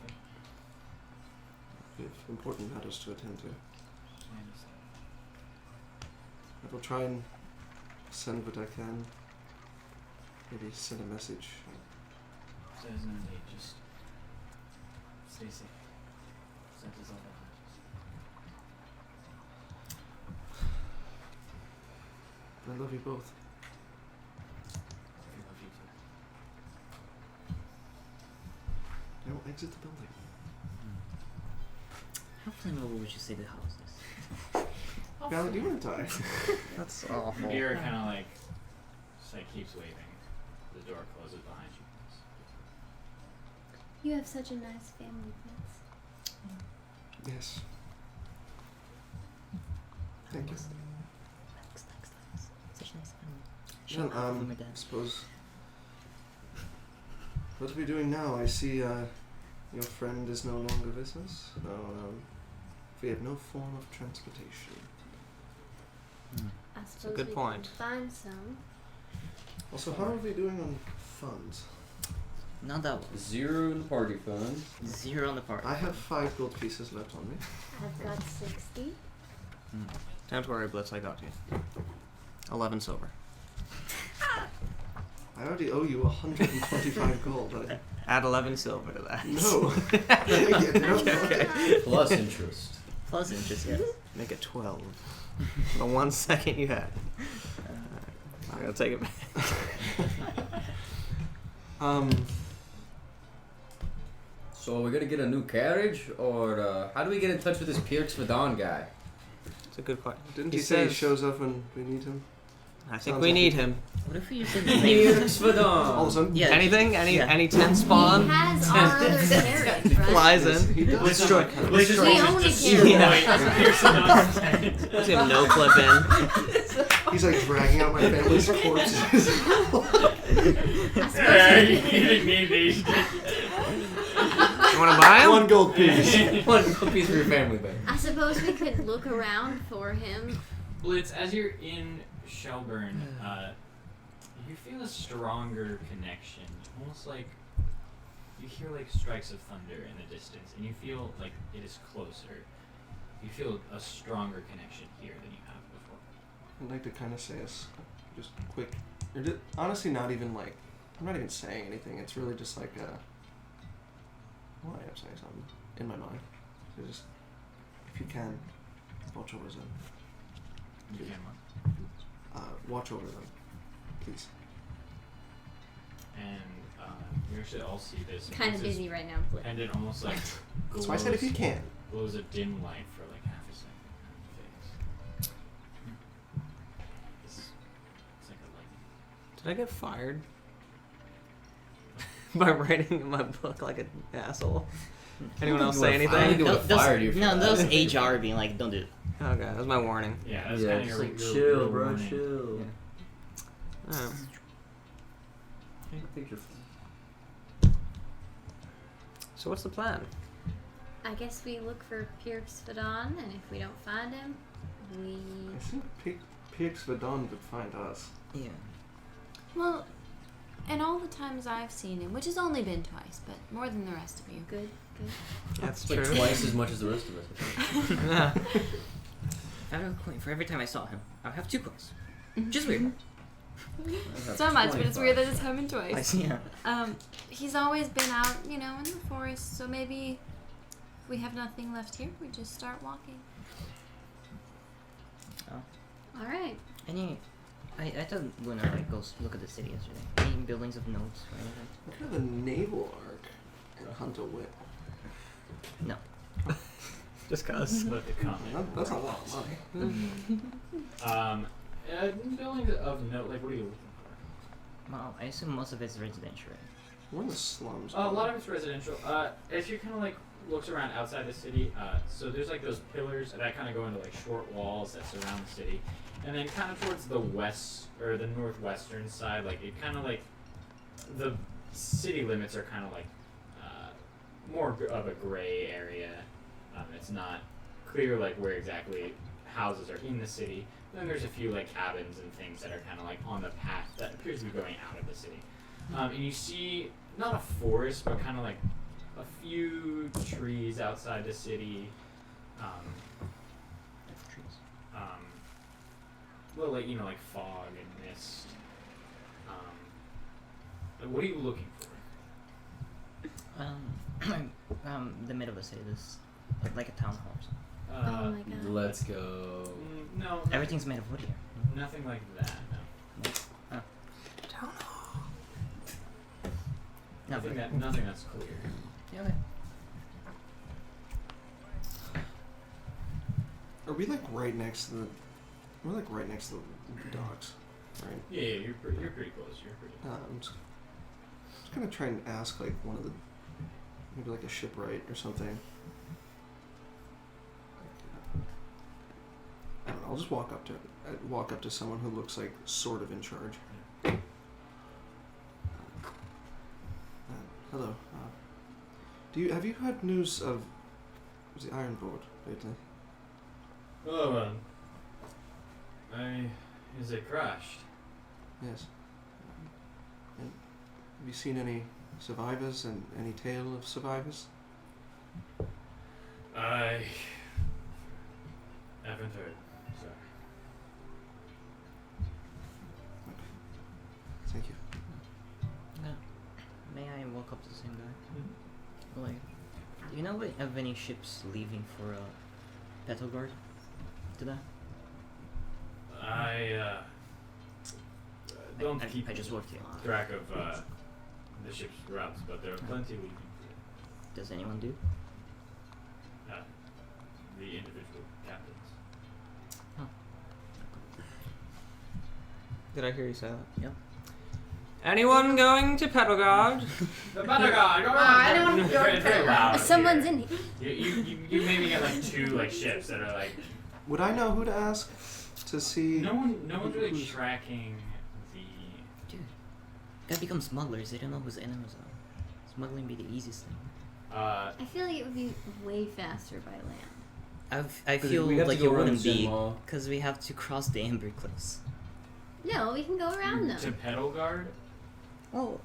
we have important matters to attend to. I understand. I will try and send what I can. Maybe send a message. There's no need. Just stay safe. Send us all that. I love you both. I love you too. I will exit the building. How flammable would you say the house is? Now, you want to die? That's awful. Beer kind of like just like keeps waving. The door closes behind you. You have such a nice family, Blitz. Yes. Thank you. Such nice family. Sure, Half of them are dead. suppose. What are we doing now? I see your friend is no longer with us. So, we have no form of transportation. I suppose good we point. can find some. Also, how are we doing on funds? Not that one. 0 in the party fund. 0 on the party. I have 5 gold pieces left on me. I've got 60. Don't worry, Blitz, I got you. 11 silver. I already owe you 125 gold. Add 11 silver to that. No. Okay. Plus interest. Plus interest, yes. Make it 12. The 1 second you had. I'm gonna take it back. So we're gonna get a new carriage, or how do we get in touch with this Pierce Vadon guy? It's a good question. Didn't He he say he says- shows up when we need him? I think Sounds we like need it. him. What if we use his name? Pierce Vadon. All of a sudden? Yeah. Anything? Yeah. Any 10 spawn? He has our other carriage, right? Flies in. He does. Destroy. We own a carriage. Does he have no clip in? He's like dragging out my family's corpses. I suppose we could, You want to buy him? 1 gold piece. One piece for your family, babe. I suppose we could look around for him. Blitz, as you're in Shelburn, you feel a stronger connection. Almost like you hear like strikes of thunder in the distance, and you feel like it is closer. You feel a stronger connection here than you have before. I'd like to kind of say just quick. Honestly, not even like. I'm not even saying anything. It's really just like well, I am saying something in my mind. So just, if you can, watch over them. You can one. Watch over them, please. And you actually all see this. Kind of This is- busy right now. Blitz. And it almost like That's why I said if you can. glows a dim light for like half a second on the face. It's like a lightning. Did I get fired? By writing in my book like an asshole? Anyone else say I think anything? they would have fired you for No, that. those HR being like, don't do it. Okay, that was my warning. Yeah, that's Yeah, kind of just your, like your chill, your bro, warning. chill. Oh. Take a picture. So what's the plan? I guess we look for Pierce Vadon, and if we don't find him, we. I think Pix Vadon would find us. Yeah. Well, and all the times I've seen him, which has only been twice, but more than the rest of you. Good, good. That's It's like true. twice as much as the rest of us. Yeah. If I had a coin for every time I saw him, I would have 2 coins. Which is weird. So much, but it's weird that it's happened twice. Yeah. He's always been out, in the forest, so maybe if we have nothing left here, we just start walking. Oh. All right. I thought Luna go look at the city yesterday. Any buildings of notes or anything? What kind of a naval arc and hunt a whip? No. Just cause. Let the comment. That's a lot of money. Buildings of note, like what are you looking Well, I assume most of it's residential. Right? We're in the slums. for? A lot of it's residential. As you kind of like looks around outside the city, so there's like those pillars that kind of go into like short walls that surround the city, and then kind of towards the west or the northwestern side, like it kind of like the city limits are kind of like more of a gray area. It's not clear like where exactly houses are in the city. And then there's a few like cabins and things that are kind of like on the path that appears to be going out of the city. And you see not a forest, but kind of like a few trees outside the city. Well, like like fog and mist. What are you looking for? The middle of the city, this like a town hall or something. Oh my god. Let's go. No. Everything's made of wood here. Nothing like that. No. Nothing that's clear. Yeah, okay. Are we like right next to the? We're like right next to the docks, right? Yeah, you're pretty close. You're pretty. I'm just gonna try and ask like one of the, maybe like a shipwright or something. I don't know. I'll just walk up to someone who looks like sort of in charge. Hello. Have you heard news of the Iron Board lately? Oh, is it crashed? Yes. And have you seen any survivors and any tale of survivors? I haven't heard. Sorry. Thank you. Yeah. May I walk up to the same guy? Like, do you know of any ships leaving for Petrograd today? I don't keep I just worked here. track of the ship's routes, but there are plenty we can Does anyone do? the individual captains. Did I hear you say that? Yep. Anyone going to Petrograd? The Petrograd! Go anyone It's going very loud. Someone's here. in here. You maybe get like 2 like ships that are like. Would I know who to ask to see? No one's really tracking the. Dude, gotta become smugglers. They don't know whose enemies are. Smuggling be the easiest thing. I feel like it would be way faster by land. I 'Cause feel we have to like go it around wouldn't be, Zenmall. because we have to cross the Amber Cliffs. No, we can go around To them. Petrograd? Oh,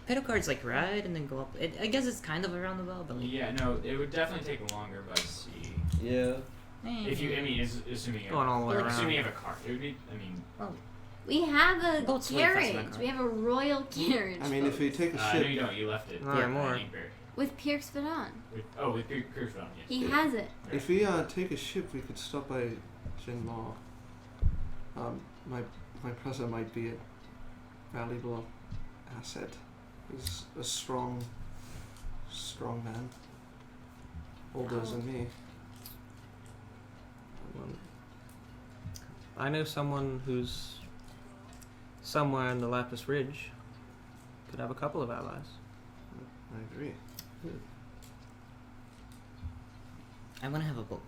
Petrograd's like right and then go up. I guess it's kind of a roundabout, but like. Yeah, no, it would definitely take longer by sea. Yeah. If you, assuming you Going all the way around. assuming you have a car, it would be. We have a Boat's way faster than a carriage. car. We have a royal carriage. I mean, if we take a No, ship, you don't. You left it. No, at more. Anchor. With Pierce Vidon. With Pierce Brown, yes. He has it. if we take a ship, we could stop by Jinmao. My brother might be a valuable asset. He's a strong man. Older than me. I know someone who's somewhere in the Lapis Ridge. Could have a couple of allies. I agree. I want to have a boat.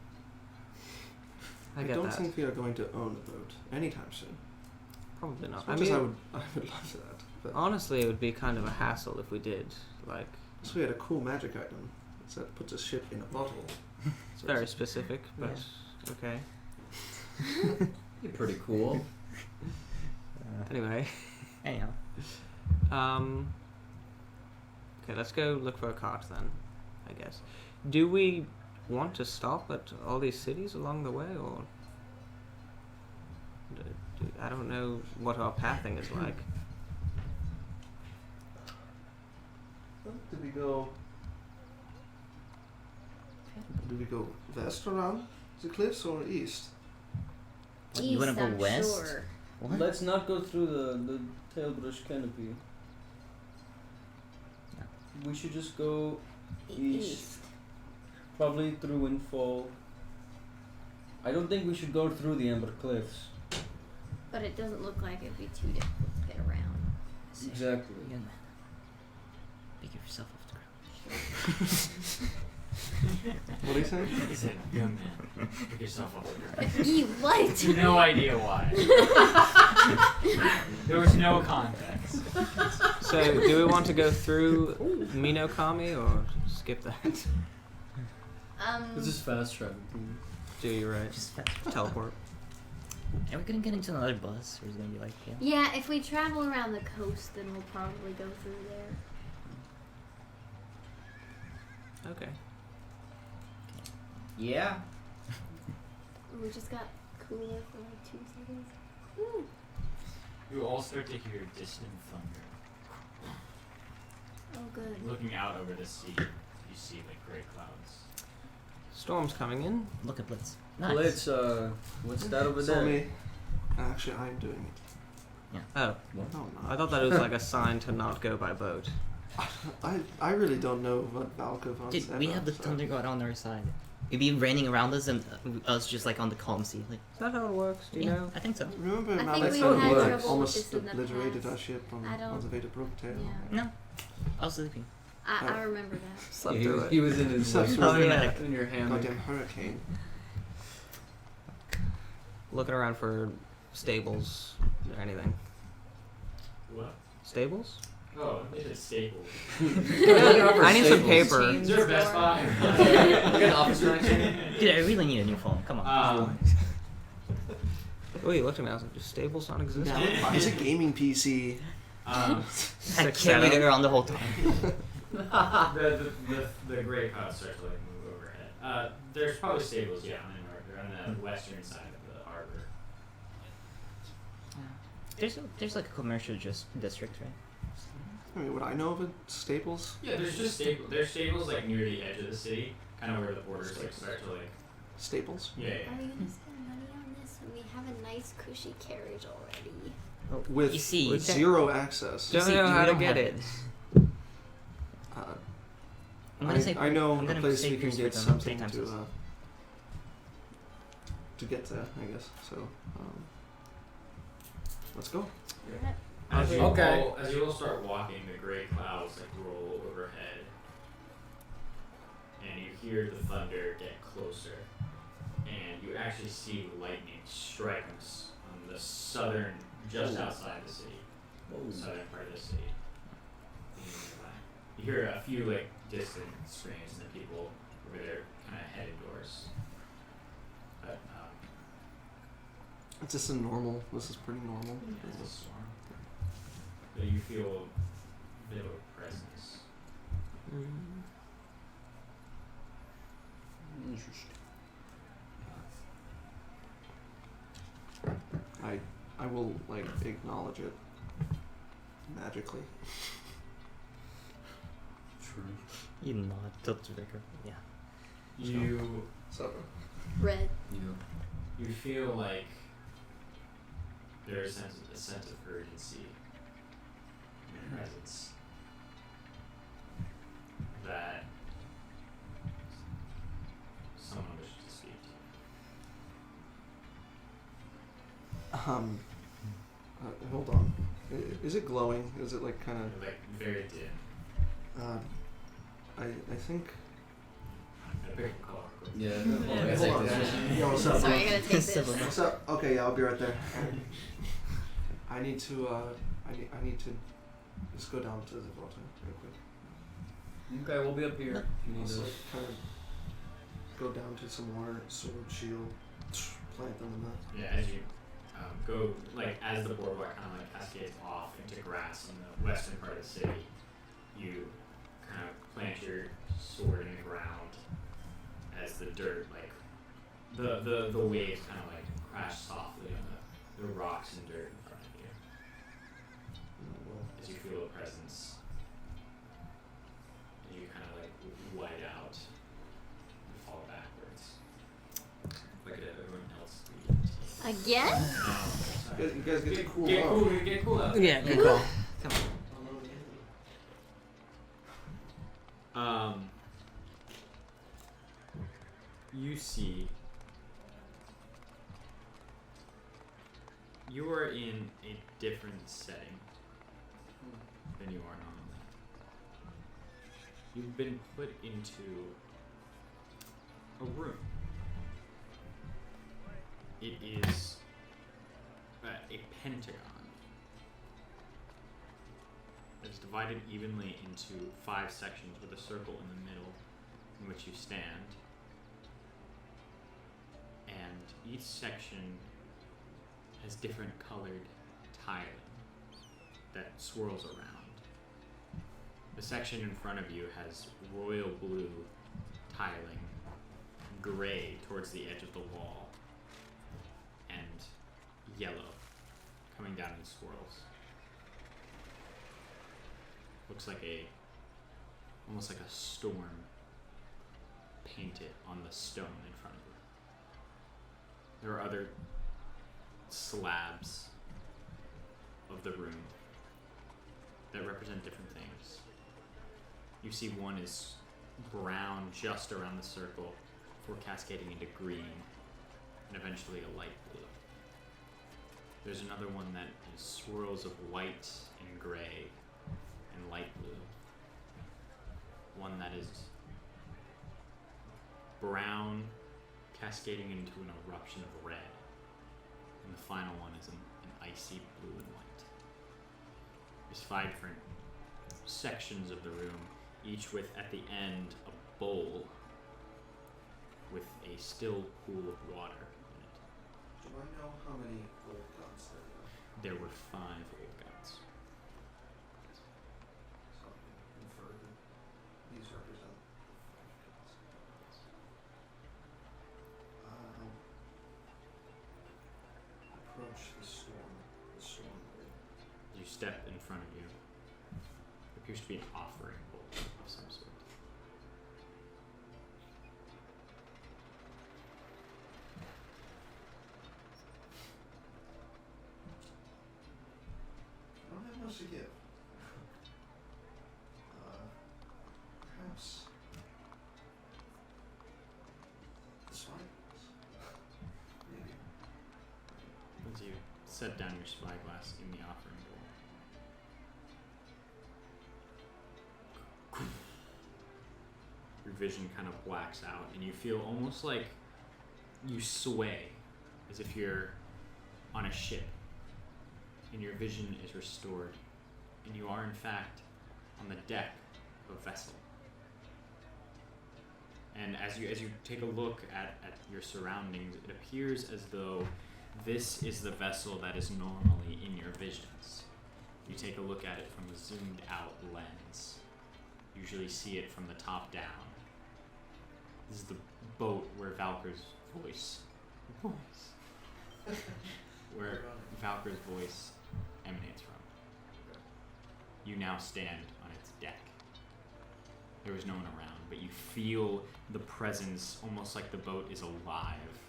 I I get don't that. think we are going to own a boat anytime soon. Probably not. As I much mean, as I would love that. But honestly, it would be kind of a hassle if we did. Like, so we had a cool magic item that puts a ship in a bottle. it's very specific, but okay. You're pretty cool. Anyway, Anyhow, okay, let's go look for a cart then, I guess. Do we want to stop at all these cities along the way, or I don't know what our pathing is like. Did we go west around the cliffs or east? What, you wanna East, go I'm west? Sure. what? Let's not go through the Tailbrush canopy. We should just go east. Probably through Windfall. I don't think we should go through the Amber Cliffs. But it doesn't look like it'd be too difficult to get around. Exactly. Young man, pick yourself off the ground. What are you saying? He said, young man, pick yourself up. You what? No idea why. There was no context. So, do we want to go through Minokami or skip that? This is fast travel. Do you right? Just fast. Teleport. Are we gonna get into another bus, or is it gonna be like Yeah, if we travel around the coast, then we'll probably go through there. Okay. Yeah. We just got cooler for like 2 seconds. Woo. You all start to hear distant thunder. Oh, good. Looking out over the sea, you see like gray clouds. Storm's coming in. Look at Blitz. Nice. Blitz, what's that over It's there? only- Actually, I'm doing it. Oh, No, I thought that was like a sign to not go by boat. I really don't know what Valkov wants. Dude, we have the Thunder God on our side. It'd be raining around us and us just like on the calm sea. Like, Is that how it works? Do you yeah, know? I think so. Remember I think Malik we had trouble with almost this in the obliterated past. our ship on I don't- the way to Brooktail. Yeah. No, I was sleeping. I remember that. Slept he, through it. he was in his Slept like, through it. in your hammock. Goddamn hurricane. looking around for stables or anything. What? Stables? Oh, it's staples. I need some paper. Is there a Best Buy? You got an office connection? Dude, I really need a new phone. Come on. Oh, you looked at me. I was like, "Do stables not exist?" Now it buys a gaming PC. I Six, carried it seven. around the whole time. the gray clouds start to like move overhead. There's probably stables, yeah, on the north. They're on the western side of the harbor. There's like a commercial district, right? I mean, would I know of a Staples? Yeah, there's just stables. There's stables like near the edge of the city, kind of where the borders like start to like. Staples? Yeah. Are we gonna spend money on this when we have a nice cushy carriage already? With, You see, with you zero access. Don't See, know we how to don't get have it. I'm gonna say I know I'm a gonna place say we can Greece get for them something 3 times to as- get to, I guess. So, let's go. As you Okay. all, as you all start walking, the gray clouds like roll overhead, and you hear the thunder get closer, and you actually see lightning strike on the southern, just outside the city, southern part of the city. You hear a few like distant screams, and the people over there kind of headed doors. But It's just a normal. This is pretty normal. it's a storm. But you feel a bit of a presence. I will like acknowledge it magically. True. You nod, tilt to Vicar. Yeah. You So, Red. Yeah. you feel like there's a sense of urgency in your presence that someone wishes to speak to hold on. Is it glowing? Is it like kind you. of? Like very dim. I think. I pick a color. Yeah. Yeah. Hold on, guys. Yo, what's up? Sorry, I gotta take this. What's up? Okay, yeah, I'll be right there. I need to. I need to just go down to the vault real quick. Okay, we'll be up here. If you need Also, us. kind of go down to some more sword, shield, plant them in that. Yeah, as you go, like as the boardwalk kind of like cascades off into grass in the western part of the city, you kind of plant your sword in the ground as the dirt, like the waves kind of like crash softly on the rocks and dirt in front of you as you feel a presence. And you kind of like white out and fall backwards. Look at everyone else. Again? You guys get to cool Get off. cool, get cool out. Yeah, good call. You see, you are in a different setting than you are normally. You've been put into a room. It is a pentagon. It's divided evenly into 5 sections with a circle in the middle in which you stand. And each section has different colored tiling that swirls around. The section in front of you has royal blue tiling, gray towards the edge of the wall, and yellow coming down in swirls. Looks like almost like a storm painted on the stone in front of you. There are other slabs of the room that represent different things. You see one is brown just around the circle before cascading into green and eventually a light blue. There's another one that is swirls of white and gray and light blue. One that is brown cascading into an eruption of red. And the final one is an icy blue and white. There's 5 different sections of the room, each with, at the end, a bowl with a still pool of water in it. Do I know how many gold guns there were? There were 5 old guns. So I can infer that these represent the 5 guns. Approach the storm room. You step in front of you. There appears to be an offering bowl of some sort. I don't have much to give. Perhaps the spyglass. Maybe. As you set down your spyglass in the offering bowl, your vision kind of blacks out, and you feel almost like you sway, as if you're on a ship, and your vision is restored, and you are in fact on the deck of a vessel. And as you take a look at your surroundings, it appears as though this is the vessel that is normally in your visions. You take a look at it from a zoomed out lens. You usually see it from the top down. This is the boat where Valkyr's voice emanates from. You now stand on its deck. There is no one around, but you feel the presence, almost like the boat is alive,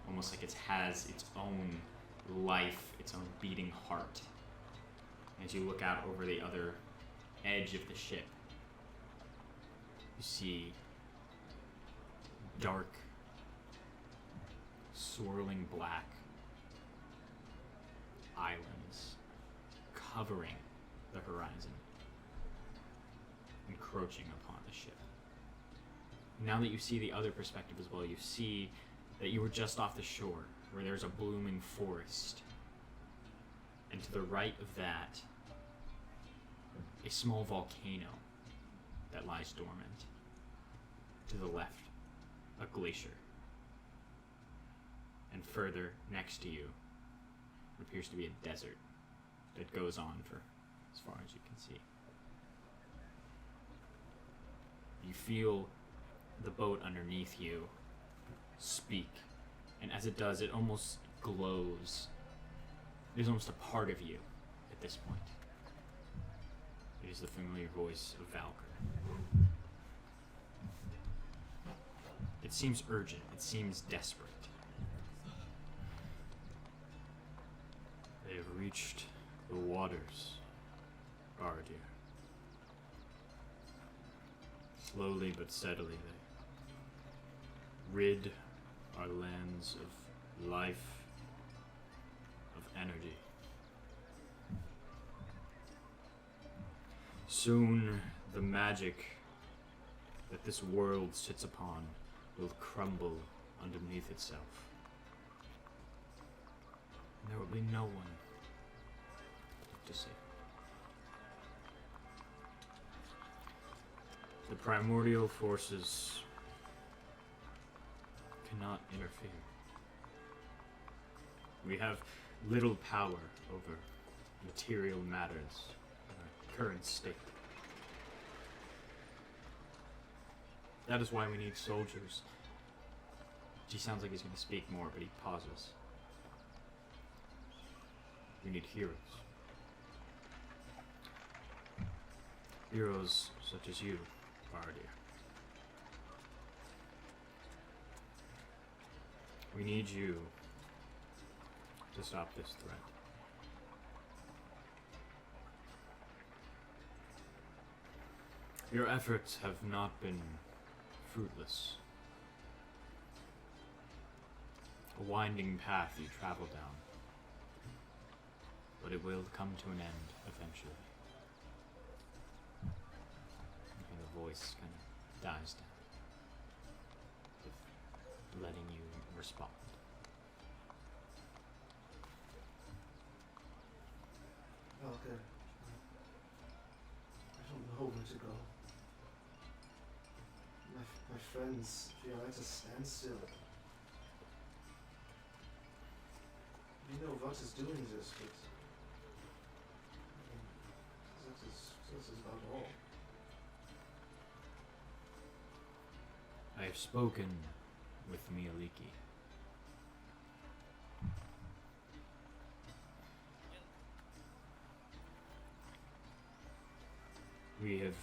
almost like it has its own life, its own beating heart. As you look out over the other edge of the ship, you see dark, swirling black islands covering the horizon, encroaching upon the ship. Now that you see the other perspective as well, you see that you were just off the shore, where there's a blooming forest. And to the right of that, a small volcano that lies dormant. To the left, a glacier. And further, next to you, appears to be a desert that goes on for as far as you can see. You feel the boat underneath you speak, and as it does, it almost glows. It is almost a part of you at this point. It is the familiar voice of Valkyr. It seems urgent. It seems desperate. They have reached the waters, Bardir. Slowly but steadily, they rid our lands of life, of energy. Soon, the magic that this world sits upon will crumble underneath itself. And there will be no one to save. The primordial forces cannot interfere. We have little power over material matters in our current state. That is why we need soldiers. He sounds like he's going to speak more, but he pauses. We need heroes. Heroes such as you, Bardir. We need you to stop this threat. Your efforts have not been fruitless. A winding path you travel down, but it will come to an end eventually. And the voice kind of dies down, with letting you respond. Parker, I don't know where to go. My friends feel at a standstill. You know what is doing this, but that is about all. I have spoken with Miyaliki. We have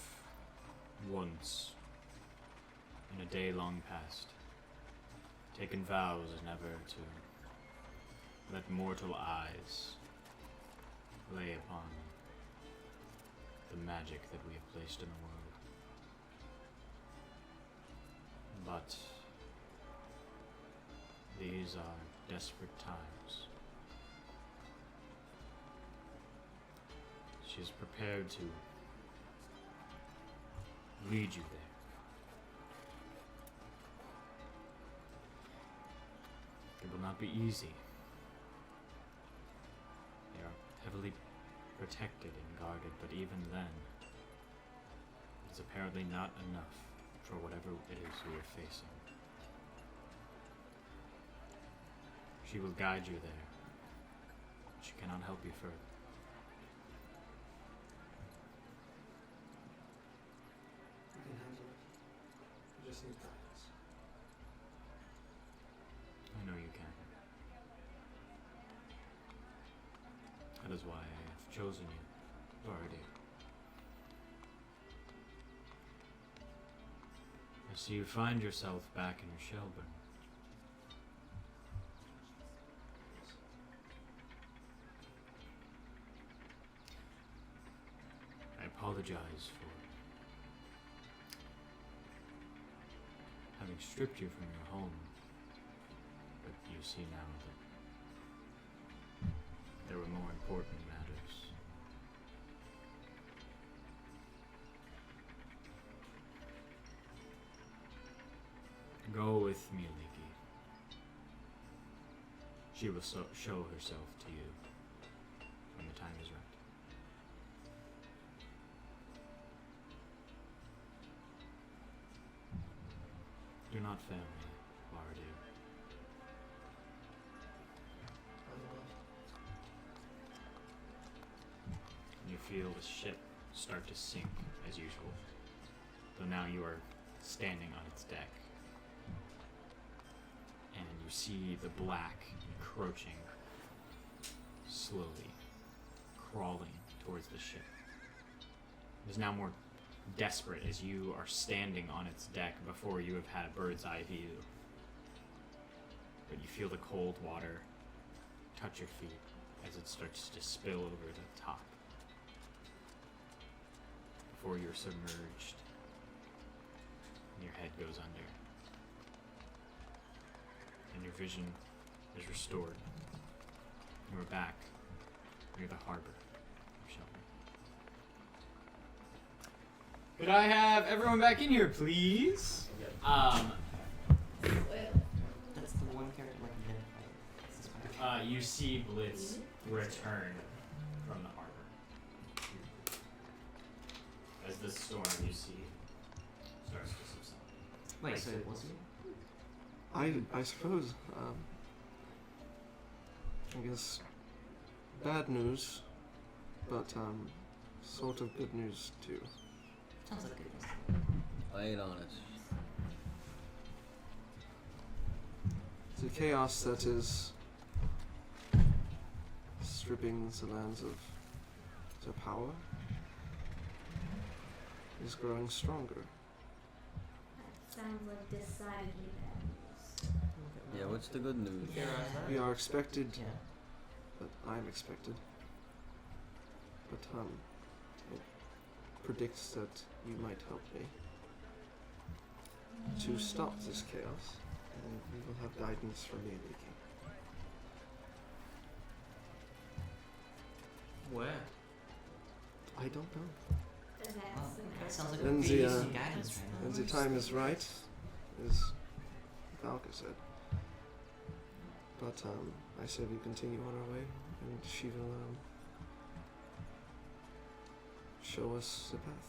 once, in a day long past, taken vows never to let mortal eyes lay upon the magic that we have placed in the world. But these are desperate times. She is prepared to lead you there. It will not be easy. They are heavily protected and guarded, but even then, it's apparently not enough for whatever it is we are facing. She will guide you there. She cannot help you further. We can handle it. We just need guidance. I know you can. That is why I have chosen you already. I see you find yourself back in Shelburn. I apologize for having stripped you from your home, but you see now that there were more important matters. Go with Miyaliki. She will show herself to you when the time is right. You're not family, Waradu. You feel the ship start to sink as usual, though now you are standing on its deck. And you see the black encroaching, slowly crawling towards the ship. It is now more desperate as you are standing on its deck before you have had a bird's eye view. But you feel the cold water touch your feet as it starts to spill over the top. Before you're submerged, and your head goes under. And your vision is restored. You are back near the harbor of Shelburn. Could I have everyone back in here, please? That's the one character I can identify. You see Blitz return from the harbor. As the storm you see starts to subside. Wait, so it wasn't? I suppose, I guess, bad news, but, sort of good news, too. Sounds like good news. Lay it on us. The chaos that is stripping the lands of their power is growing stronger. That sounds like decidedly bad news. Yeah, what's the good news? We are expected, Yeah. but I'm expected. But, it predicts that you might help me to stop this chaos, and we will have guidance from Miyaliki. Where? I don't know. That's Oh, the that sounds like Then a the, decent guidance right now. When the time is right, as Valka said. But I said we continue on our way, and she will show us the path.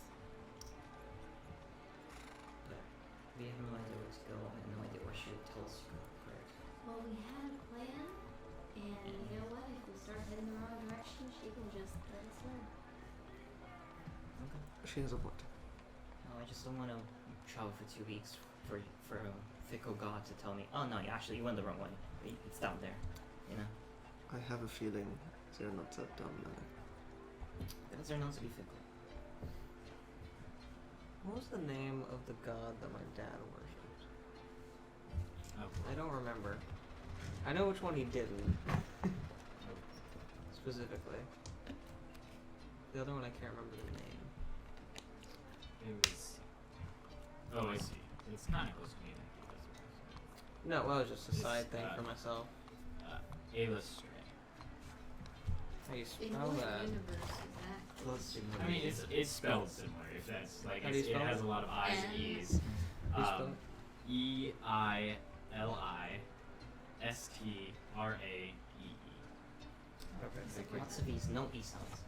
But we have no idea where to go and no idea where she would tell us to go. Correct. Well, we had a plan, and you know what? If we start heading the wrong direction, she will just let us know. Okay. She has a what? No, I just don't want to travel for 2 weeks for a fickle god to tell me, oh no, actually you went the wrong way. It's down there, you know? I have a feeling they're not that dumb, man. Because they're known to be fickle. What was the name of the god that my dad worshipped? Oh, I don't remember. I know which one he didn't. Specifically. The other one I can't remember the name. it was. Oh, I see. It's kind of close to me. No, well, it was just a It's, side thing for myself. Ailustray. How you In spell what that? universe is that? Let's see. I mean, it's spelled similar. If that's like How do you it spell has it? a lot of I's and E's. How do you spell EILISTRAEE. Lots of E's, no E sounds.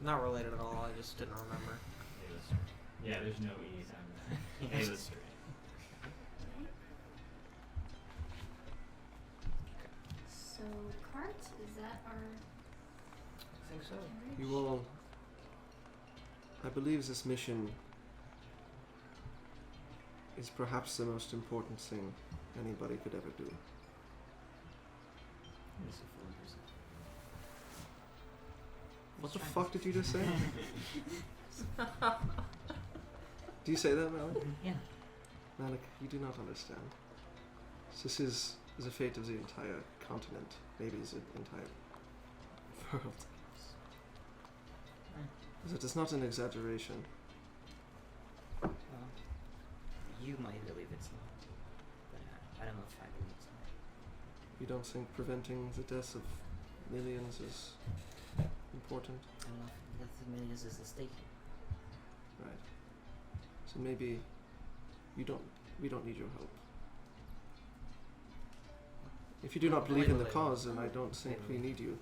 Not related at all, I just didn't remember. Ailustray. Yeah, there's no E's on that. Ailustray. So, cart, is that our I think so. carriage? You all... I believe this mission is perhaps the most important thing anybody could ever do. What the fuck did you just say? Do you say that, Malik? Yeah. Malik, you do not understand. This is the fate of the entire continent, maybe the entire world. That is not an exaggeration. Well, you might believe it's not, but I don't know if I believe it's not. You don't think preventing the deaths of millions is important? I don't know if the death of millions is the stake. Right. So maybe we don't need your help. If you do not believe in the cause, then I don't think we need you.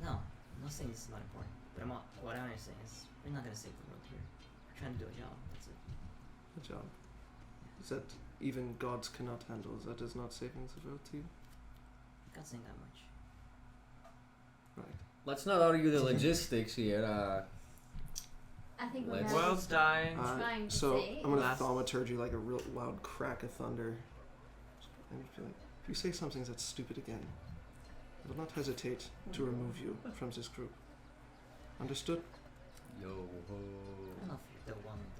No, I'm not saying this is not important. But what I'm saying is, we're not gonna save the world here. We're trying to do a job. That's it. Good job. Is that even gods cannot handle? That is not saving the world to you? I'm not saying that much. Right. Let's not argue the logistics here. I think Let's- what I World's was dying. trying to So say. I'm gonna Last- thaumaturgy like a real loud crack of thunder. And be like, if you say something that's stupid again, I will not hesitate to remove you from this group. Understood? Yo ho. I don't know if you're the one with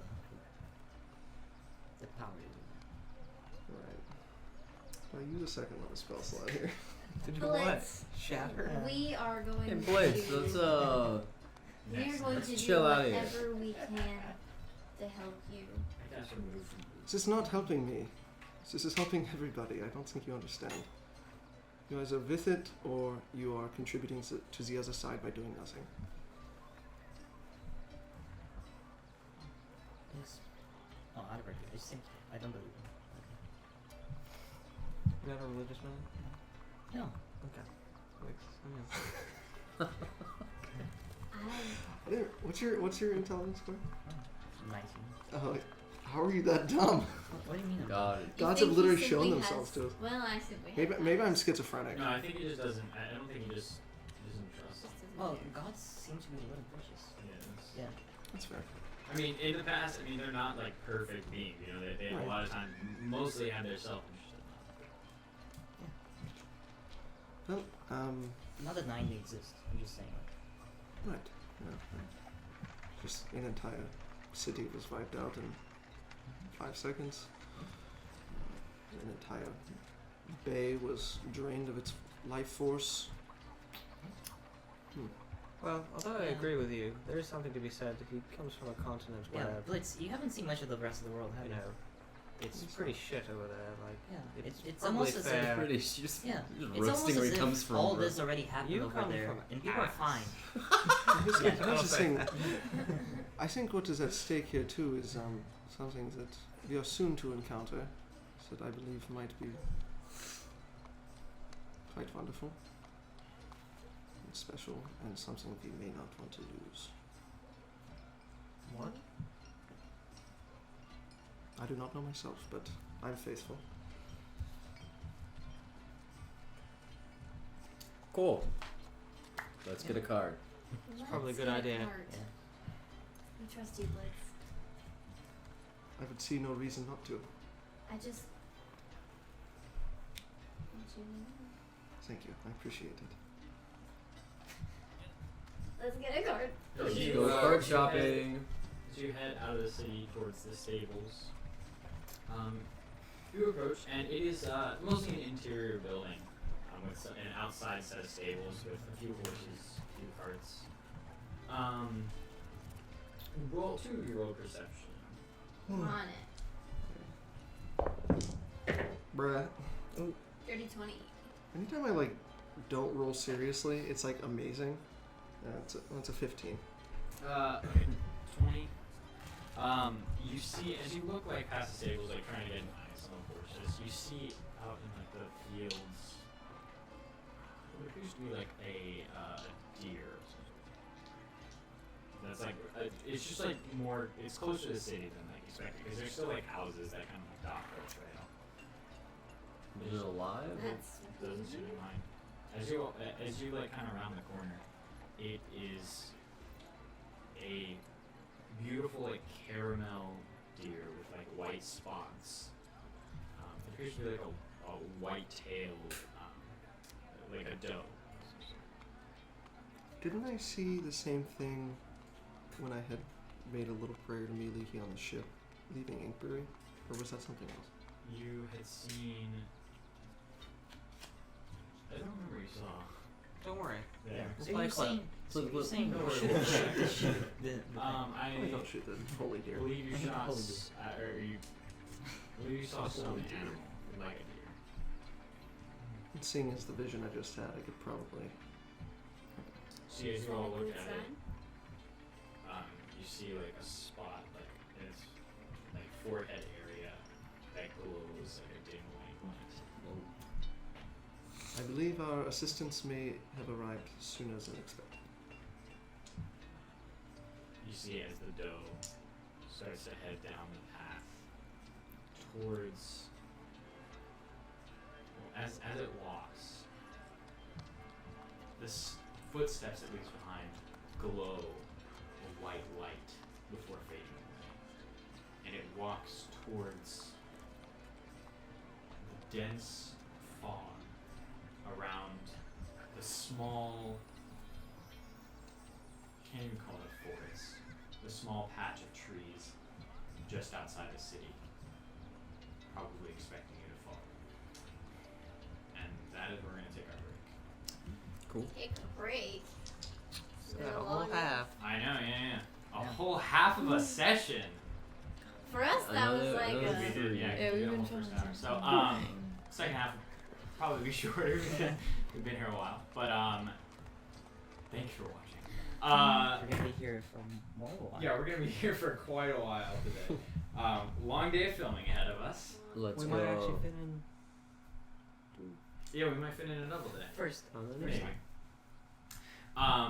the power to do Right. Well, use a second on the spell slot here. To do Blitz. what? Shatter? We are going Hey, Blitz, to. let's We are going let's to do chill out here. whatever we can to help you. I just removed from This is not helping me. This is helping everybody. I don't think you understand. You either with it or you are contributing to the other side by doing nothing. it. Yes. Oh, I just think I don't believe him. You're not a religious man? No. Okay. I What's your intelligence score? 19. Oh, how are you that dumb? What do you mean? God. You Gods think have literally he shown simply themselves has, to. Well, I simply Maybe I'm schizophrenic. No, I think he just doesn't. I don't think he just doesn't trust. Well, gods seem to be a little vicious. Yeah. Yeah. That's fair. I mean, in the past, they're not like perfect beings. You know, they Right. a lot of times mostly have their self-interest. Well, Not denying they exist. I'm just saying. right. Yeah, right. Just an entire city was wiped out in 5 seconds. An entire bay was drained of its life force. Well, although I agree with you, there is something to be said. He comes from a continent Yeah, where, Blitz, you haven't seen much of the rest of the world, have you you? know, it's pretty shit over there. Like, Yeah, it's probably almost as if fair. Pretty just yeah, just it's almost roasting as where he if comes from. all bro. this already happened You over come there, from and people are ass. fine. Here's the thing. I think what is at stake here too is something that we are soon to encounter, that I believe might be quite wonderful. It's special and something we may not want to lose. What? I do not know myself, but I'm faithful. Cool. Let's get a card. It's probably a good idea. I trust you, Blitz. I would see no reason not to. I just want you to know. Thank you. I appreciate it. Let's get a card. As Let's you, go card shopping. As you head out of the city towards the stables, you approach, and it is mostly an interior building with an outside set of stables with a few horses, a few carts. Roll 2 of your roll perception. I'm on it. Bruh. Dirty 20. Anytime I like don't roll seriously, it's like amazing. It's a 15. Okay, 20. You see, as you look like past the stables, like trying to get eyes on the horses, you see out in like the fields what appears to be like a deer or something. That's like, it's just like more, it's closer to the city than like expected, because there's still like houses that kind of like dot the trail. Is it alive? That's Doesn't seem to mind. As you like kind of round the corner, it is a beautiful like caramel deer with like white spots. It appears to be like a white-tailed, like a doe. Didn't I see the same thing when I had made a little prayer to Miliki on the ship, leaving Inkberry? Or was that something else? You had seen. I don't remember what you saw. Don't worry. There. We'll So play a you're clip. saying, so you're saying No we worries. shouldn't shoot the sheep. I don't shoot the holy deer. believe you shot, Holy or you believe you saw some Holy deer. animal like a deer. And seeing as the vision I just had, I could probably... See, as Is you that all a look good at it, sign? you see like a spot, like in its like forehead area that glows like a dim white light. I believe our assistants may have arrived sooner than expected. You see as the doe starts to head down the path towards, well, as it walks, the footsteps it leaves behind glow a white light before fading away, and it walks towards the dense fog around the small, can't even call it a forest, the small patch of trees just outside the city, probably expecting you to follow. And that is where we're going to take our break. Cool. Take a break. It's been Got a a whole long half. I know, yeah. A whole half of a session. For us, that was like another a. We did, yeah. Yeah, we we've did a been whole first trying hour. to So, do second half will probably be shorter. We've been here a while. But, thank you for watching. We're gonna be here for more while. Yeah, we're going to be here for quite a while today. Long day of filming ahead of us. Let's we go. might actually fit in Yeah, we might fit in a double day. first. Maybe.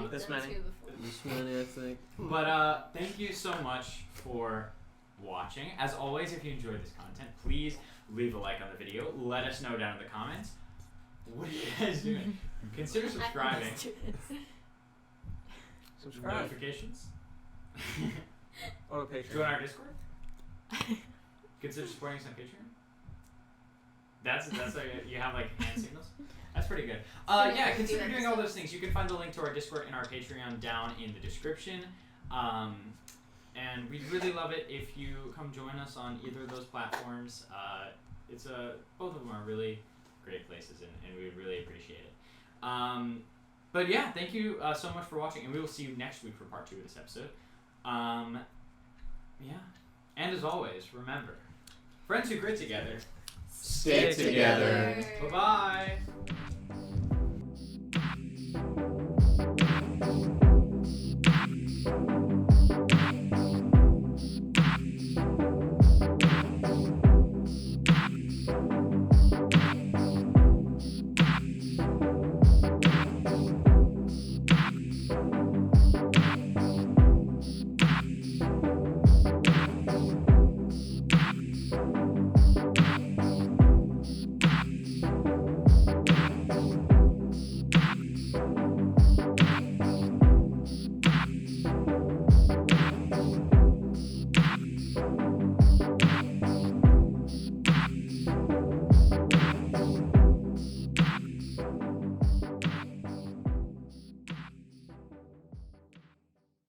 We've This done many? two before. This many, I think. But thank you so much for watching. As always, if you enjoyed this content, please leave a like on the video. Let us know down in the comments. What are you guys doing? Consider subscribing. Subscribe. Notifications. Or Patreon. Join our Discord. Consider supporting us on Patreon. That's how you have like hand signals. That's pretty good. Yeah, consider doing all those things. You can find the link to our Discord and our Patreon down in the description. And we'd really love it if you come join us on either of those platforms. Both of them are really great places, and we would really appreciate it. But yeah, thank you so much for watching, and we will see you next week for part 2 of this episode. Yeah, and as always, remember, friends who grit together, Stay together. Bye bye.